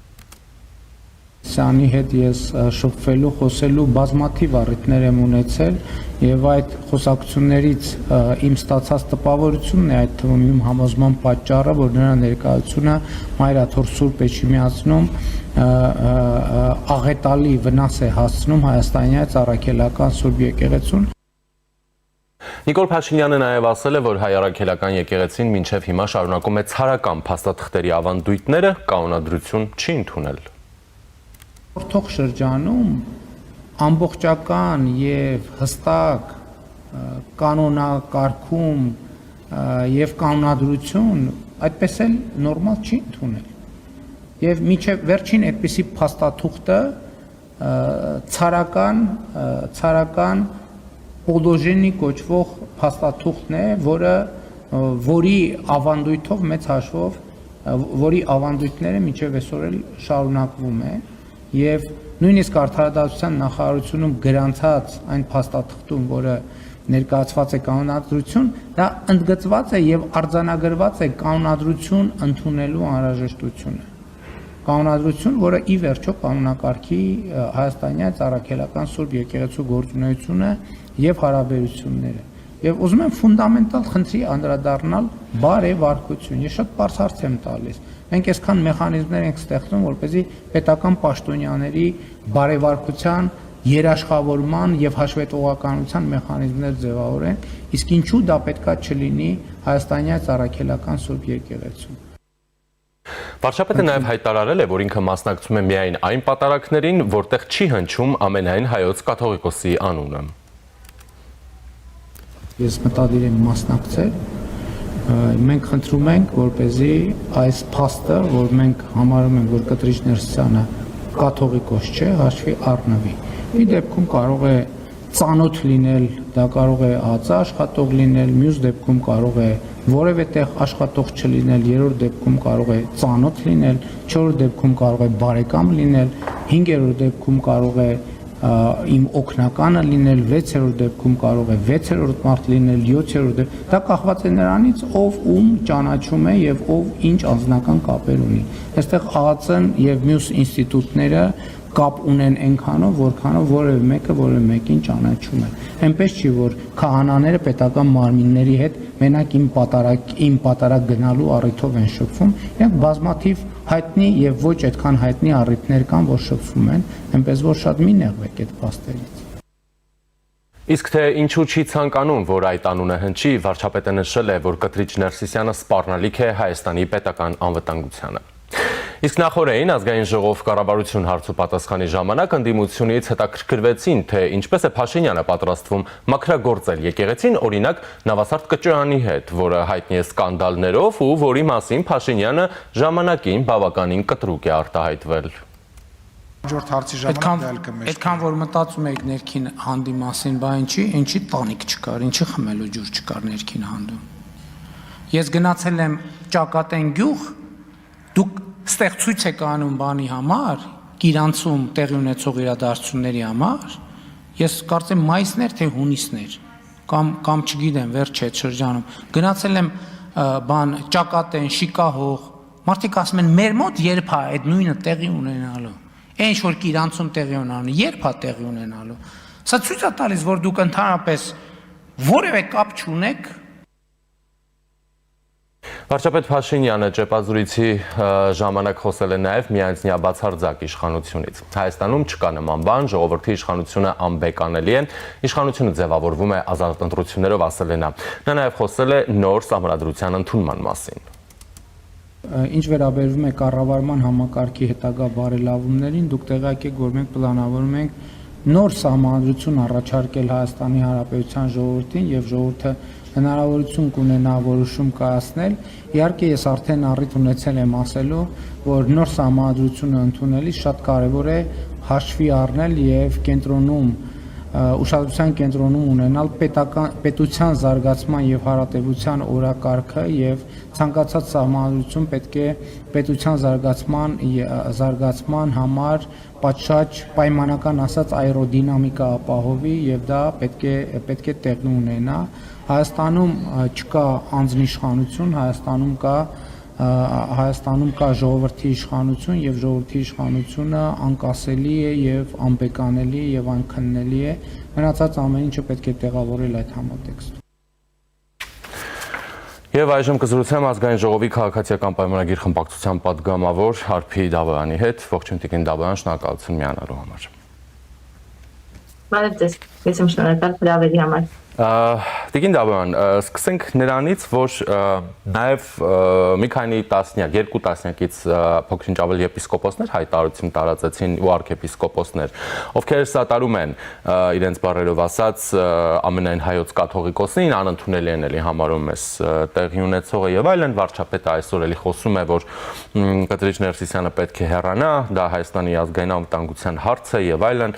Սանի հետ ես շփվելու, խոսելու բազմաթիվ առիթներ եմ ունեցել եւ այդ խոսակցություններից իմ ստացած տպավորությունն է, այդ թվում իմ համոզման պատճառը, որ նրա ներկայությունը Մայրաթոր Սուրբ Էջմիածնում աղետալի վնաս է հասցնում հայաստանյան առաքելական Սուրբ եկեղեցուն։ Նիկոլ Փաշինյանը նաև ասել է, որ հայ առաքելական եկեղեցին մինչև հիմա շարունակում է ցարական փաստաթղթերի ավանդույթները, կանոնադրություն չի ընդունել։ Որթող շրջանում ամբողջական եւ հստակ կանոնակարգում եւ կանոնադրություն այդպես էլ նորմալ չի ընդունել։ Եվ մինչեւ վերջին այդպիսի փաստաթուղթը ցարական պոդոժենի կոչվող փաստաթուղթն է, որի ավանդույթով մեծ հաշվով որի ավանդույթները մինչեւ այսօր էլ շարունակվում է եւ նույնիսկ արդարադատության նախարարությունում գրանցած այն փաստաթղթում, որը ներկայացված է կանոնադրություն, դա ընդգծված է եւ արձանագրված է կանոնադրություն ընդունելու անհրաժեշտությունը։ Կանոնադրություն, որը ի վերջո կանոնակարգի հայաստանյան առաքելական Սուրբ Եկեղեցու գործունեությունը եւ հարաբերությունները։ Եվ ուզում եմ ֆունդամենտալ խնդրի անդրադառնալ բարեվարկություն։ Ես շատ բարձ հարց եմ տալիս։ Մենք այսքան մեխանիզմներ ենք ստեղծում, որպեսզի պետական պաշտոնյաների բարեվարկության, երաշխավորման եւ հաշվետվողականության մեխանիզմներ ձևավորեն, իսկ ինչու դա պետքա չլինի հայաստանյան առաքելական Սուրբ Եկեղեցում։ Վարչապետը նաև հայտարարել է, որ ինքը մասնակցում է միայն այն պատարակներին, որտեղ չի հնչում ամենայն հայոց կաթողիկոսի անունը։ Ես մտադիր եմ մասնակցել, մենք խնդրում ենք, որպեսզի այս փաստը, որ մենք համարում ենք, որ Կտրիչ Ներսիսյանը կաթողիկոս չէ, հաշվի առնվի։ Մի դեպքում կարող է ծանոթ լինել, դա կարող է ածաշխատող լինել, մյուս դեպքում կարող է որևէ տեղ աշխատող չլինել, երրորդ դեպքում կարող է ծանոթ լինել, չորրորդ դեպքում կարող է բարեկամ լինել, հինգերորդ դեպքում կարող է իմ օգնականը լինել, 6-րդ դեպքում կարող է 6-րդ մարդ լինել, 7-րդ դա կախված է նրանից, ով ում ճանաչում է եւ ով ինչ անձնական կապեր ունի։ Այստեղ ԱԱԾ-ն եւ մյուս ինստիտուտները կապ ունեն այնքանով, որքանով որևէ մեկին ճանաչում է։ Այնպես չի, որ քահանաները պետական մարմինների հետ մենակ իմ պատարակ գնալու առիթով են շփվում, իրենք բազմաթիվ հայտնի եւ ոչ այդքան հայտնի առիթներ կան, որ շփվում են, այնպես որ շատ մի նեղվեք այդ փաստերից։ Իսկ թե ինչու չի ցանկանում, որ այդ անունը հնչի, վարչապետը նշել է, որ Կտրիչ Ներսիսյանը սպառնալիք է Հայաստանի պետական անվտանգությանը։ Իսկ նախորդին ազգային ժողով կառավարություն հարցուպատասխանի ժամանակ ընդդիմությունից հետաքրքրվեցին, թե ինչպես է Փաշինյանը պատրաստվում մաքրագործել եկեղեցին, օրինակ Նավասարդ Կճոյանի հետ, որը հայտնի է սկանդալներով ու որի մասին Փաշինյանը ժամանակին բավականին կտրուկ է արտահայտվել։ Հաջորդ հարցի ժամանակ այդքան որ մտածում եք ներքին հանդի մասին, բա ինչի տանիք չկար, ինչի խմելու ջուր չկար ներքին հանդում։ Ես գնացել եմ Ճակատեն գյուղ, դուք ստեղծույց եք անում բանի համար, Կիրանցում տեղի ունեցող իրադարձությունների համար, ես կարծեմ մայիսներ թե հունիսներ, կամ չգիտեմ, վերջ է շրջանում, գնացել եմ Ճակատեն, Շիկահող, մարդիկ ասում են մեր մոտ երբ է այդ նույնը տեղի ունենալու, ինչ որ Կիրանցում տեղի ունենալու, երբ է տեղի ունենալու, սա ցույց է տալիս, որ դուք ընդհանրապես որևէ կապ չունեք։ Վարչապետ Փաշինյանը ճեպազրույցի ժամանակ խոսել է նաև միանձնյա բացարձակ իշխանությունից։ Հայաստանում չկա նման բան, ժողովրդի իշխանությունը անբեկանելի է, իշխանությունը ձևավորվում է ազատ ընտրություններով, ասել է նա։ Նա նաև խոսել է նոր սահմանադրության ընդունման մասին։ Ինչ վերաբերվում է կառավարման համակարգի հետագա բարելավումներին, դուք տեղյակ եք, որ մենք պլանավորում ենք նոր սահմանադրություն առաջարկել Հայաստանի Հանրապետության ժողովրդին եւ ժողովուրդը հնարավորություն կունենա որոշում կայացնել։ Իհարկե ես արդեն առիթ ունեցել եմ ասելու, որ նոր սահմանադրությունը ընդունելիս շատ կարևոր է հաշվի առնել եւ ուշադրության կենտրոնում ունենալ պետության զարգացման եւ հարատեվության օրակարգը եւ ցանկացած սահմանադրություն պետք է պետության զարգացման համար պատշաճ պայմանական ասած այրոդինամիկա ապահովի եւ դա պետք է տեղի ունենա։ Հայաստանում չկա անձնիշխանություն, Հայաստանում կա ժողովրդի իշխանություն եւ ժողովրդի իշխանությունը անկասելի է եւ անբեկանելի եւ անքննելի է, մնացած ամեն ինչը պետք է տեղավորել այդ համատեքստում։ Եվ այժմ կզրուցեմ ազգային ժողովի քաղաքացիական պայմանագիր խմբակցության պատգամավոր Հարփի Դավոյանի հետ։ Ողջույն Տիկին Դավոյան, շնորհակալություն միանալու համար։ Բարև ձեզ, ես եմ շնորհակալ հրավերի համար։ Տիկին Դավոյան, սկսենք նրանից, որ նաև մի քանի տասնյակ, երկու տասնյակից փոքր-ինչ ավելի եպիսկոպոսներ հայտարարություն տարածեցին ու արքեպիսկոպոսներ, ովքեր սատարում են իրենց բառերով ասած ամենայն հայոց կաթողիկոսին, անընդունելի են էլի համարում ես տեղի ունեցողը եւ այլն, վարչապետը այսօր էլի խոսում է, որ Կտրիչ Ներսիսյանը պետք է հեռանա, դա Հայաստանի ազգային անվտանգության հարց է եւ այլն։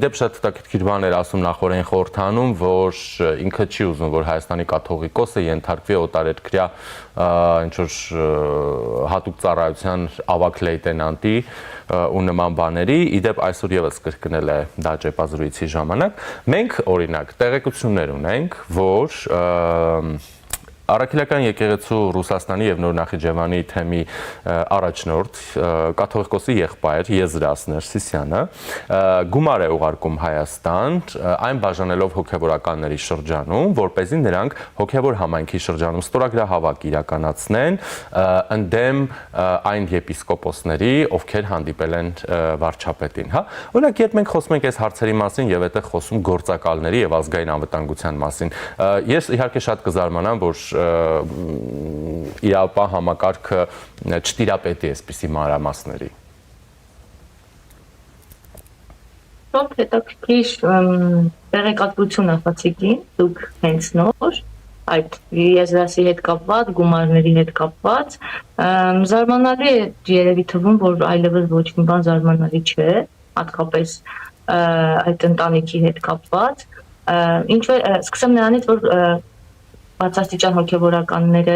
Իդեպ շատ հետաքրքիր բան էր ասում նախորդին խորհրդանում, որ ինքը չի ուզում, որ Հայաստանի կաթողիկոսը ենթարկվի օտարերկրյա ինչ-որ հատուկ ծառայության ավագ լեյտենանտի ու նման բաների, իդեպ այսօր եւս կրկնել է դա ճեպազրույցի ժամանակ։ Մենք օրինակ տեղեկություններ ունենք, որ Առաքելական եկեղեցու Ռուսաստանի եւ Նոր Նախիջևանի թեմի առաջնորդ կաթողիկոսի եղբայր Եզրաս Ներսիսյանը գումար է ուղարկում Հայաստան, այն բաժանելով հոգեվորականների շրջանում, որպեսզի նրանք հոգեվոր համայնքի շրջանում ստորագրահավաք իրականացնեն ընդդեմ այն եպիսկոպոսների, ովքեր հանդիպել են վարչապետին, հա։ Օրինակ, երբ մենք խոսում ենք այս հարցերի մասին եւ այդտեղ խոսում գործակալների եւ ազգային անվտանգության մասին, ես իհարկե շատ կզարմանամ, որ իրապահ համակարգը չտիրապետի այսպիսի մանրամասների։ Շատ հետաքրքիր տեղեկատվություն ասացիքին, դուք հենց նոր այդ Եզրասի հետ կապված, գումարների հետ կապված, զարմանալի է երևի թվում, որ այլևս ոչ մի բան զարմանալի չէ, հատկապես այդ ընտանիքի հետ կապված։ Սկսեմ նրանից, որ բացաստիճան հոգևորականները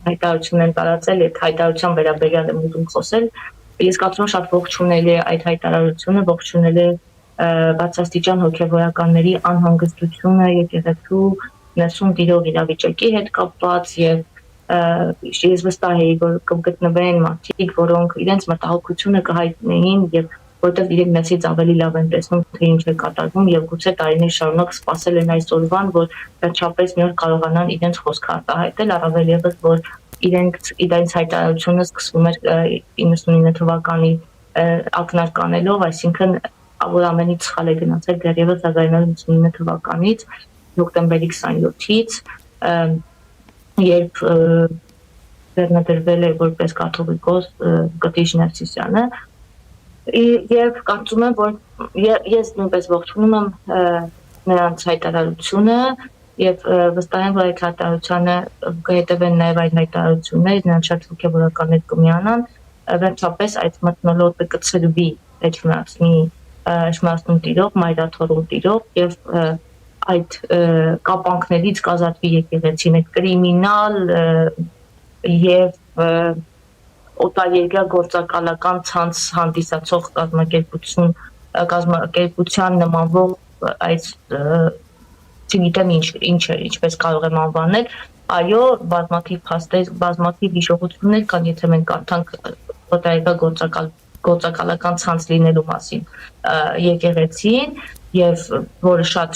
հայտարարություն են տարածել, այդ հայտարարության վերաբերյալ եմ ուզում խոսել։ Ես կարծում եմ շատ ողջունելի է այդ հայտարարությունը, ողջունելի է բացաստիճան հոգևորականների անհանգստությունը եկեղեցու ներսում տիրող իրավիճակի հետ կապված եւ ես վստահ եի, որ կգտնվեն մարդիկ, որոնք իրենց մտահոգությունը կհայտնեին եւ որտեղ իրենք մեծից ավելի լավ են տեսնում, թե ինչ է կատարվում եւ գուցե տարիներ շարունակ սպասել են այսօրվան, որ վերջապես մի օր կարողանան իրենց խոսքը արտահայտել, առավել եւս որ իրենց հայտարարությունը սկսվում էր 99 թվականի ակնարկանելով, այսինքն որ ամենից սխալ է գնացել դեռևս 1999 թվականից հոկտեմբերի 27-ից, երբ վերնադրվել է որպես կաթողիկոս Կտիժ Ներսիսյանը, եւ կարծում եմ, որ ես նույնպես ողջունում եմ նրանց հայտարարությունը եւ վստահ եմ, որ այդ հայտարարությանը կհետևեն նաեւ այն հայտարարություններ, նրանց շատ հոգեվորականներ կմիանան, վերջապես այդ մթնոլորտը կցրվի Էջմիածնի տիրող, մայրաթորում տիրող եւ այդ կապանքներից կազատվի եկեղեցին, այդ կրիմինալ եւ օտարերկրյա գործակալական ցանց հանդիսացող կազմակերպության նմանվող այս չգիտեմ ինչպես կարող եմ անվանել, այո, բազմաթիվ փաստեր, բազմաթիվ հիշողություններ կան, եթե մենք կարդանք օտարերկրյա գործակալական ցանց լինելու մասին եկեղեցին եւ որը շատ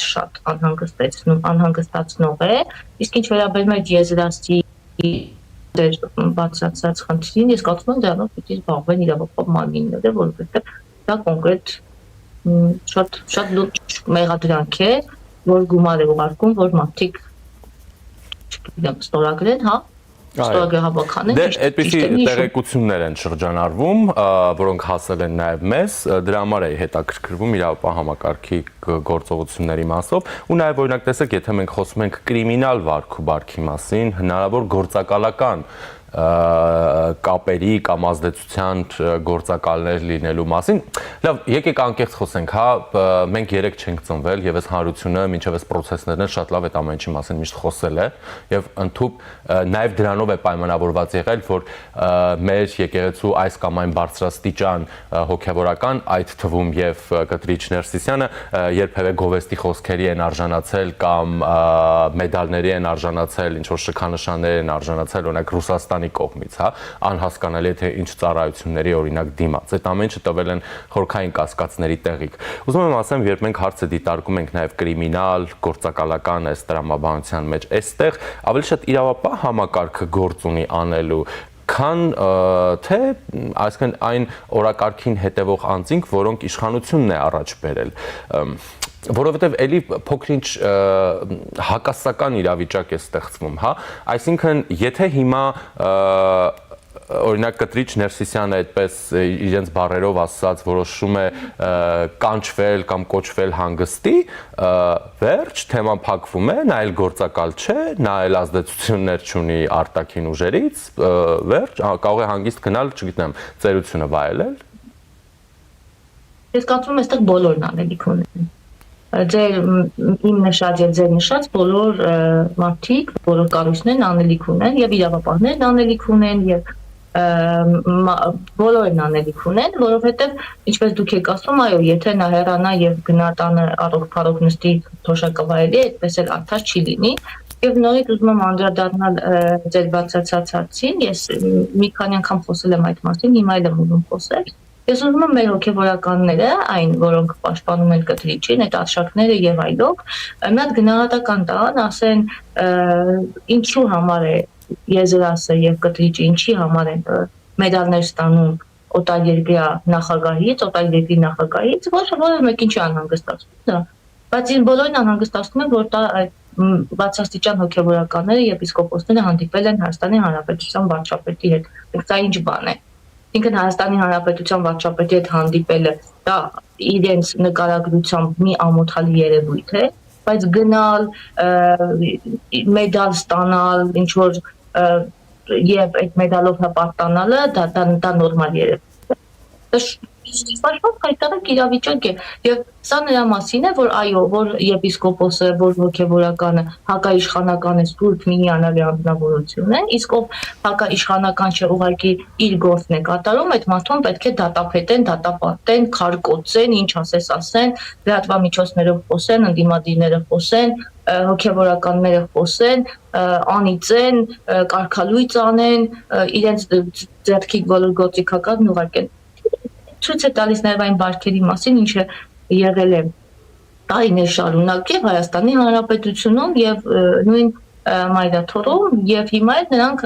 անհանգստացնող է, իսկ ինչ վերաբերում է եզրաստի բացացած խնդրին, ես կարծում եմ դրանով պիտի զբաղվեն իրավապահ մարմինները, որովհետև դա կոնկրետ շատ լուրջ մեղադրանք է, որ գումար է ուղարկում, որ մարդիկ ստորագրեն, հա, ստորագրահավաքանեն։ Դե այդպիսի տեղեկություններ են շրջանառվում, որոնք հասել են նաև մեզ, դրա համար է հետաքրքրվում իրավապահ համակարգի գործողությունների մասով, ու նաև օրինակ տեսեք, եթե մենք խոսում ենք կրիմինալ վարք ու բարքի մասին, հնարավոր գործակալական կապերի կամ ազդեցության գործակալներ լինելու մասին։ Լավ, եկեք անկեղծ խոսենք, հա, մենք երեք չենք ծնվել եւ այս հանրությունը մինչեւ այս process-ներն շատ լավ այդ ամեն ինչի մասին միշտ խոսել է եւ ընդհանուր նաեւ դրանով է պայմանավորված եղել, որ մեր եկեղեցու այս կամ այն բարձրաստիճան հոգեվորական, այդ թվում եւ Կտրիչ Ներսիսյանը երբեւե գովեստի խոսքերի են արժանացել կամ մեդալների են արժանացել, ինչ որ շքանշաններ են արժանացել, օրինակ Ռուսաստանի կողմից, հա, անհասկանալի է թե ինչ ծառայությունների օրինակ դիմաց։ Այդ ամեն ինչը տվել են խորքային կասկածների տեղիք։ Ուզում եմ ասեմ, երբ մենք հարցը դիտարկում ենք նաև կրիմինալ, գործակալական այս տրամաբանության մեջ, այստեղ ավելի շատ իրավապահ համակարգը գործ ունի անելու, քան թե այսինքն այն օրակարգին հետևող անձինք, որոնք իշխանությունն է առաջ բերել, որովհետև էլի փոքր-ինչ հակասական իրավիճակ է ստեղծվում, հա, այսինքն եթե հիմա օրինակ Կտրիչ Ներսիսյանը այդպես իրենց բառերով ասած որոշում է կանչվել կամ կոչվել հանգստի, վերջ, թեման փակվում է, նա էլ գործակալ չէ, նա էլ ազդեցություններ չունի արտաքին ուժերից, վերջ, կարող է հանգիստ գնալ, չգիտեմ, ծերությունը վայելել։ Ես կարծում եմ, այստեղ բոլորն անելիք ունեն։ Իմ նշած եւ ձեր նշած բոլոր մարդիկ, բոլոր կառույցներն անելիք ունեն եւ իրավապահներն անելիք ունեն եւ բոլորն անելիք ունեն, որովհետեւ ինչպես դուք եք ասում, այո, եթե նա հեռանա եւ գնա տանը առողջ նստի թոշակը վայելի, այդպես էլ արդար չի լինի։ Եվ նորից ուզում եմ անդրադառնալ ձեր բացացած հարցին, ես մի քանի անգամ խոսել եմ այդ մասին, հիմա էլ եմ ուզում խոսել։ Ես ուզում եմ մեր հոգեվորականները, այն, որոնք պաշտպանում են Կտրիչին, այդ արշակները եւ այլոք, մի հատ գնահատական տան, ասեն ինչու համար է Եզրասը եւ Կտրիչը, ինչի համար են մեդալներ ստանում օտարերկրյա նախագահից, որը մեկին չի անհանգստացնում, դա։ Բայց բոլորին անհանգստացնում է, որ դա բացաստիճան հոգեվորականները, եպիսկոպոսները հանդիպել են Հայաստանի Հանրապետության վարչապետի հետ։ Դա ինչ բան է։ Ինքն Հայաստանի Հանրապետության վարչապետի հետ հանդիպելը դա իրենց նկարագրությամբ մի ամոթալի երևույթ է, բայց գնալ, մեդալ ստանալ, ինչ որ եւ այդ մեդալով հպարտանալը դա նորմալ երևույթ է։ Սպասված հայտարարք իրավիճակ է եւ սա նրա մասին է, որ այո, որ եպիսկոպոսը, որ հոգեվորականը հակաիշխանական է, սուրբ միանալի անձնավորություն է, իսկ ով հակաիշխանական չէ, ուղղակի իր գործն է կատարում, այդ մարդուն պետք է դատապետեն, դատապարտեն, քարկոծեն, ինչ ասեն, լրատվամիջոցներով խոսեն, ընդդիմադիրները խոսեն, հոգեվորականները խոսեն, անիծեն, կարգալույծ անեն, իրենց ձեռքի բոլոր գործիքականն ուղարկեն։ ցույց է տալիս նաև այն բարքերի մասին, ինչը եղել է տարիներ շարունակ եւ Հայաստանի Հանրապետությունում եւ նույն մայրաթորում եւ հիմա էլ նրանք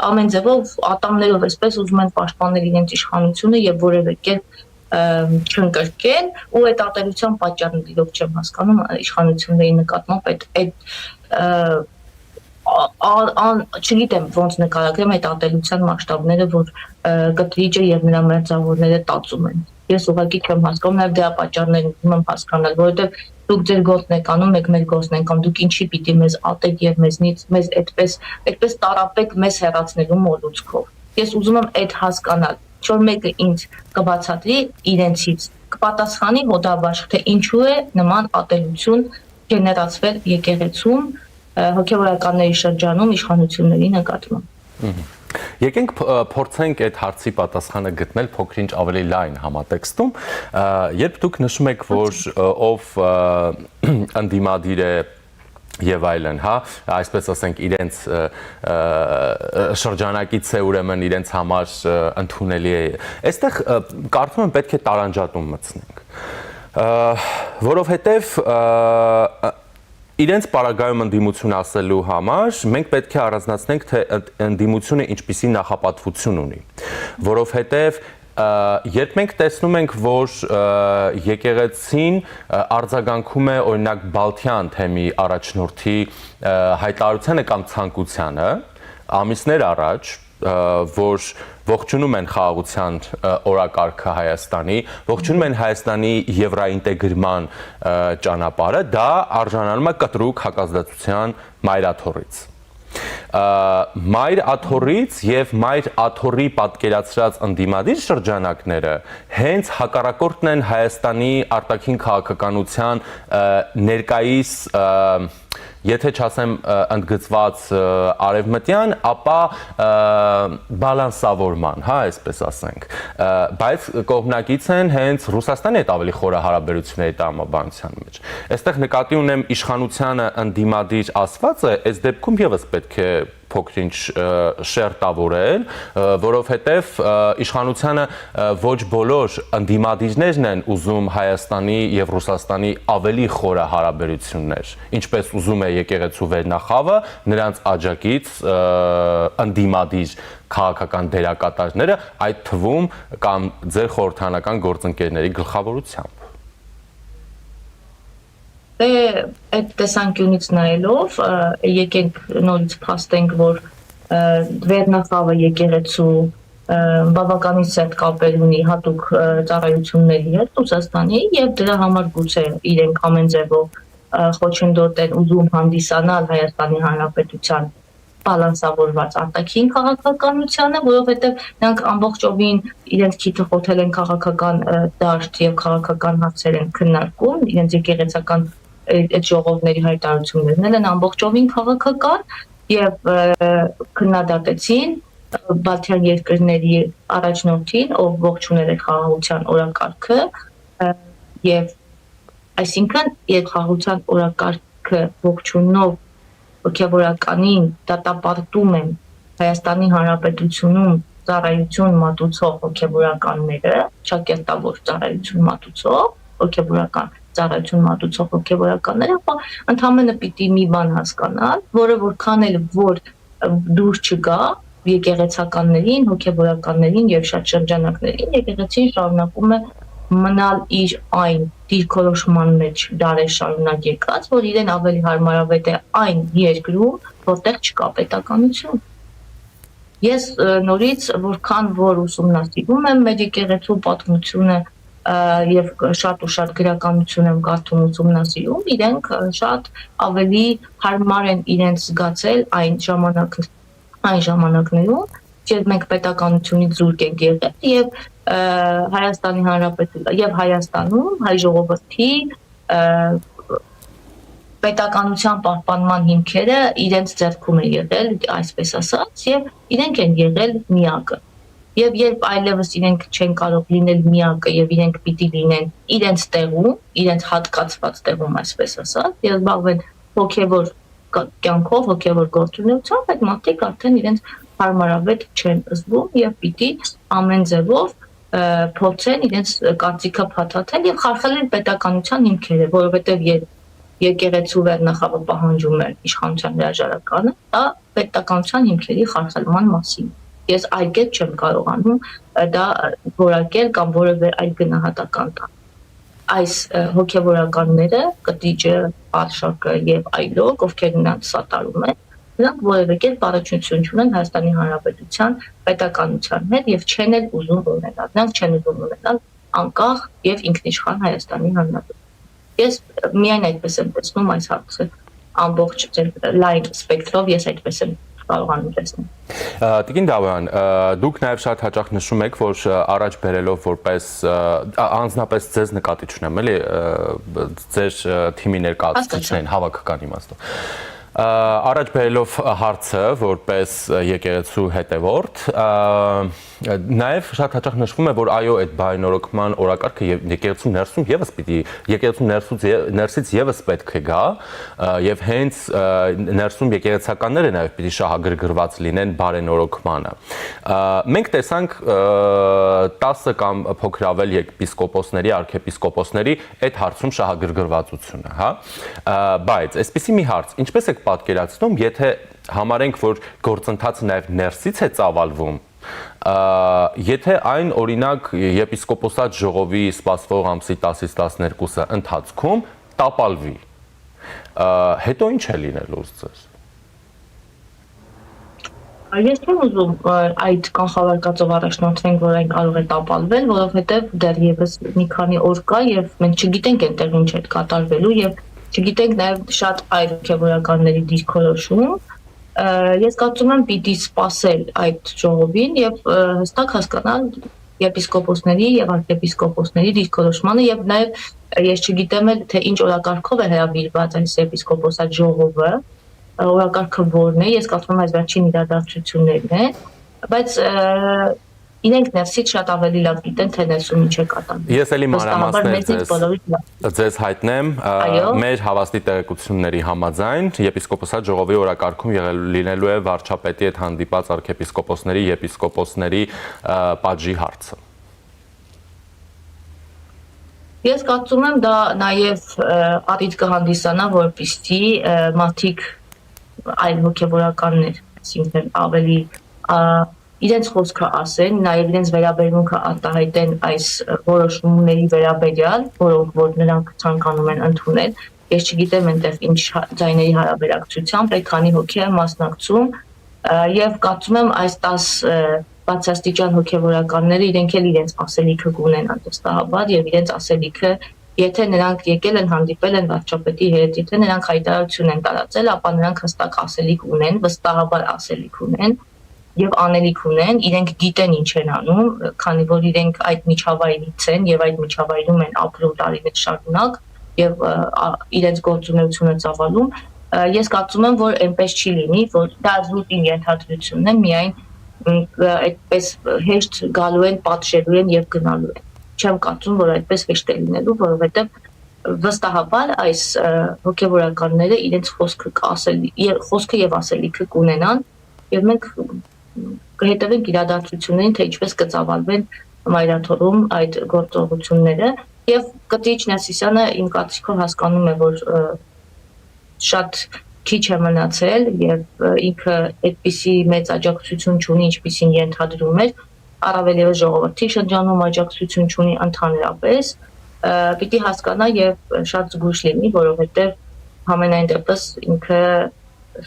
ամեն ձևով ատամներով այսպես ուզում են պաշտպանել իրենց իշխանությունը եւ որևէ կերպ չընկրկեն ու այդ ատելության պատճառն իրոք չեմ հասկանում իշխանությունների նկատմամբ չգիտեմ ոնց նկարագրեմ այդ ատելության մասշտաբները, որ կտրիճը եւ նրա մերձավորները տածում են։ Ես ուղղակի չեմ հասկանում, նաեւ դրա պատճառներն ուզում եմ հասկանալ, որովհետեւ դուք ձեր գործն եք անում, մեկ մեր գործն ենք անում, դուք ինչի պիտի մեզ ատեք եւ մեզ այդպես տարապեք մեզ հեռացնելու մոլուցքով։ Ես ուզում եմ այդ հասկանալ, որ մեկը ինձ կբացատրի իրենցից, կպատասխանի հոդաբաշխ, թե ինչու է նման ատելություն գեներացվել եկեղեցում հոգևորականների շրջանում իշխանությունների նկատմամբ։ Եկենք փորձենք այդ հարցի պատասխանը գտնել փոքր-ինչ ավելի լայն համատեքստում, երբ դուք նշում եք, որ ով ընդդիմադիր է եւ այլն, հա, այսպես ասենք, իրենց շրջանակից է ուրեմն իրենց համար ընդունելի է։ Այստեղ կարծում եմ պետք է տարանջատում մտցնենք, որովհետեւ իրենց պարագայում ընդդիմություն ասելու համար մենք պետք է առանձնացնենք, թե ընդդիմությունը ինչպիսի նախապատվություն ունի, որովհետև երբ մենք տեսնում ենք, որ եկեղեցին արձագանքում է օրինակ Բալթյան թեմի առաջնորդի հայտարարությանը կամ ցանկությանը ամիսներ առաջ, որ ողջունում են խաղաղության օրակարգը Հայաստանի, ողջունում են Հայաստանի եվրաինտեգրման ճանապարհը, դա արժանանում է կտրուկ հակազդեցության մայրաթոռից։ Մայր աթոռից եւ մայր աթոռի պատկերացրած ընդդիմադիր շրջանակները հենց հակառակորդն են Հայաստանի արտաքին քաղաքականության ներկայիս եթե չասեմ ընդգծված արևմտյան, ապա բալանսավորման, հա, այսպես ասենք, բայց կողմնակից են հենց Ռուսաստանի հետ ավելի խորը հարաբերությունների տրամաբանության մեջ։ Այստեղ նկատի ունեմ իշխանությանը ընդդիմադիր ասվածը, այս դեպքում եւս պետք է փոքր-ինչ շերտավորել, որովհետև իշխանությանը ոչ բոլոր ընդդիմադիրներն են ուզում Հայաստանի եւ Ռուսաստանի ավելի խորը հարաբերություններ, ինչպես ուզում է եկեղեցու վերնախավը, նրանց աջակից ընդդիմադիր քաղաքական դերակատարները, այդ թվում կամ ձեր խորհրդանական գործընկերների գլխավորությամբ։ Այդ տեսանկյունից նայելով եկենք նորից փաստենք, որ վերնախավը եկեղեցու բավականին սերտ կապեր ունի հատուկ ծառայությունների հետ Ռուսաստանի եւ դրա համար գուցե իրենք ամեն ձևով խոչընդոտ են ուզում հանդիսանալ Հայաստանի Հանրապետության բալանսավորված արտաքին քաղաքականությանը, որովհետև նրանք ամբողջովին իրենց քիթը խոթել են քաղաքական դաշտ եւ քաղաքական հարցեր են քննարկում, իրենց եկեղեցական այդ ժողովների հայտարարություններն են ամբողջովին քաղաքական եւ քննադատեցին Բալթյան երկրների առաջնորդին, ով ողջունել է խաղաղության օրակարգը եւ այսինքն երբ խաղաղության օրակարգը ողջունով հոգեվորականին դատապարտում են Հայաստանի Հանրապետությունում ծառայություն մատուցող հոգեվորականները, ճակերտավոր ծառայություն մատուցող հոգեվորական ծառայություն մատուցող հոգեվորականները, ապա ընդհանրապես պիտի մի բան հասկանալ, որը որքան էլ որ դուրս չգա եկեղեցականներին, հոգեվորականներին եւ շատ շրջանակներին, եկեղեցին շարունակում է մնալ իր այն դիրքորոշման մեջ դարեր շարունակ եկած, որ իրեն ավելի հարմարավետ է այն երկրում, որտեղ չկա պետականություն։ Ես նորից որքան որ ուսումնասիրում եմ մեր եկեղեցու պատմությունը եւ շատ ու շատ գրականություն եմ կարդում ուսումնասիրում, իրենք շատ ավելի հարմար են իրենց զգացել այն ժամանակներում, երբ մենք պետականությունից զուրկ ենք եղել եւ Հայաստանի Հանրապետության եւ Հայաստանում հայ ժողովրդի պետականության պահպանման հիմքերը իրենց ձեռքում է եղել, այսպես ասած, եւ իրենք են եղել միակը։ Եվ երբ այլևս իրենք չեն կարող լինել միակը եւ իրենք պիտի լինեն իրենց տեղում, իրենց հատկացված տեղում, այսպես ասած, եւ զբաղվեն հոգեվոր կյանքով, հոգեվոր գործունեությամբ, այդ մարդիկ արդեն իրենց հարմարավետ չեն զգում եւ պիտի ամեն ձևով փորձեն իրենց կարծիքը փաթաթել եւ խարխլել պետականության հիմքերը, որովհետեւ եկեղեցու վերնախավը պահանջում է իշխանության հրաժարականը, դա պետականության հիմքերի խարխլման մասին։ Ես այլ կերպ չեմ կարողանում դա որակել կամ որևէ այլ գնահատական տալ։ Այս հոգևորականները, կտիճը, արշակը եւ այլոք, ովքեր նրանց սատարում են, նրանք որևէ կերպ առաջնություն չունեն Հայաստանի Հանրապետության պետականության հետ եւ չեն էլ ուզում ունենալ։ Նրանք չեն ուզում ունենալ անկախ եւ ինքնիշխան Հայաստանի Հանրապետություն։ Ես միայն այդպես եմ տեսնում այս հարցը, ամբողջ լայն սպեկտրով ես այդպես եմ կարողանում տեսնել։ Տիկին Դավոյան, դուք նաև շատ հաճախ նշում եք, որ առաջ բերելով որպես անձնապես ձեզ նկատի չունեմ, էլի ձեր թիմի ներկայացուցիչներին հավաքական իմաստով։ Առաջ բերելով հարցը որպես եկեղեցու հետևորդ, նաև շատ հաճախ նշվում է, որ այո, այդ բայնորոգման օրակարգը եկեղեցու ներսում եւս պիտի եկեղեցու ներսից եւս պետք է գա եւ հենց ներսում եկեղեցականները նաև պիտի շահագրգռված լինեն բարենորոգմանը։ Մենք տեսանք 10 կամ փոքր ավել եպիսկոպոսների, arczepiskopոսների այդ հարցում շահագրգռվածությունը, հա։ Բայց այսպիսի մի հարց, ինչպես եք պատկերացնում, եթե համարենք, որ գործընթացը նաև ներսից է ծավալվում, եթե այն օրինակ եպիսկոպոսատ ժողովի սպասվող ամսի 10-ից 12-ը ընթացքում տապալվի, հետո ինչ է լինելու ձեզ։ Ես չեմ ուզում այդ կանխավարկածով առաջնորդվենք, որ այն կարող է տապալվել, որովհետև դեռևս մի քանի օր կա եւ մենք չգիտենք այնտեղ ինչ է կատարվելու եւ չգիտենք նաեւ շատ այլ հոգեվորականների դիրքորոշում։ Ես կարծում եմ պիտի սպասել այդ ժողովին եւ հստակ հասկանալ եպիսկոպոսների եւ arczepiskopոսների դիրքորոշմանը եւ նաեւ ես չգիտեմ էլ թե ինչ օրակարգով է հրավիրված այս եպիսկոպոսատ ժողովը, օրակարգը որն է, ես կարծում եմ այս վերջին իրադարձություններն են, բայց իրենք ներսից շատ ավելի լավ գիտեն, թե ներսում ինչ է կատարվում։ Ես էլի մանրամասներ ձեզ հայտնեմ, մեր հավաստի տեղեկությունների համաձայն եպիսկոպոսատ ժողովի օրակարգում լինելու է վարչապետի հետ հանդիպած arczepiskopոսների, եպիսկոպոսների պատժի հարցը։ Ես կարծում եմ դա նաև առիթ կհանդիսանա, որպեսզի մարդիկ այլ հոգևորականներ, այսինքն ավելի իրենց խոսքը ասեն, նաև իրենց վերաբերմունքը արտահայտեն այս որոշումների վերաբերյալ, որոնք որ նրանք ցանկանում են ընդունել։ Ես չգիտեմ այնտեղ ինչ ձայների հարաբերակցությամբ, այդ քանի հոգի է մասնակցում, եւ կարծում եմ այս 10 բացաստիճան հոգևորականները իրենք էլ իրենց ասելիքը կունենան վստահաբար եւ իրենց ասելիքը, եթե նրանք եկել են հանդիպել են վարչապետի հետ, եթե նրանք հայտարարություն են տարածել, ապա նրանք հստակ ասելիք ունեն, վստահաբար ասելիք ունեն եւ անելիք ունեն, իրենք գիտեն ինչ են անում, քանի որ իրենք այդ միջավայրից են եւ այդ միջավայրում են ապրում տարիներ շարունակ եւ իրենց գործունեությունը ծավալում։ Ես կարծում եմ, որ այնպես չի լինի, որ դա զուտին ենթադրությունն է, միայն այդպես հեշտ գալու են, պատժելու են եւ գնալու են։ Չեմ կարծում, որ այդպես հեշտ է լինելու, որովհետեւ վստահաբար այս հոգեվորականները իրենց խոսքը եւ ասելիքը կունենան եւ մենք կհետևենք իրադարձություններին, թե ինչպես կծավալվեն մայրաթորում այդ գործողությունները եւ Կտիչ Նասիսյանը իմ կարծիքով հասկանում է, որ շատ քիչ է մնացել եւ ինքը այդպիսի մեծ աջակցություն չունի, ինչպիսին ենթադրում էր, առավել եւս ժողովրդի շրջանում աջակցություն չունի ընդհանրապես, պիտի հասկանա եւ շատ զգույշ լինի, որովհետեւ համենայն դեպս ինքը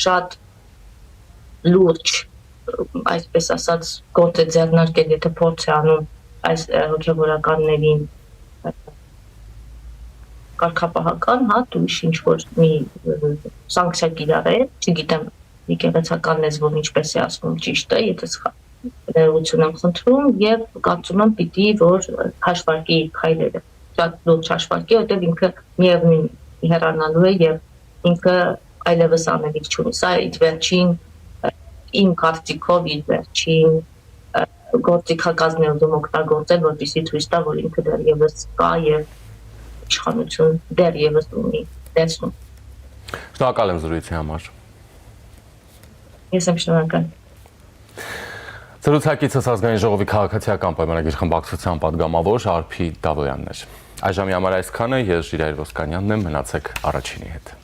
շատ լուրջ, այսպես ասած, գործ է ձեռնարկել, եթե փորձ է անում այս հոգեվորականներին կարգապահական, հա, դուրս ինչ-որ մի սանկցիա կիրառել, չգիտեմ եկեղեցական լեզվով ինչպես է ասվում ճիշտ է, եթե ներողություն եմ խնդրում եւ կարծում եմ պիտի որ հաշվարկի քայլերը, շատ լուրջ հաշվարկի, որտեղ ինքը միևնույն հեռանալու է եւ ինքը այլևս անելիք չունի։ Սա իր վերջին իմ կարծիքով իր վերջին գործիքակազմի ուզում օգտագործել, որպեսզի ցույց տա, որ ինքը դեռևս կա եւ իշխանություն դեռևս ունի դերում։ Շնորհակալ եմ զրույցի համար։ Ես եմ շնորհակալ։ Զրուցակիցս ազգային ժողովի քաղաքացիական պայմանագիր խմբակցության պատգամավոր Արփի Դավոյանն էր։ Այժմի համար այսքանը, ես Ժիրայր Ոսկանյանն եմ, մնացեք Առաջինի հետ։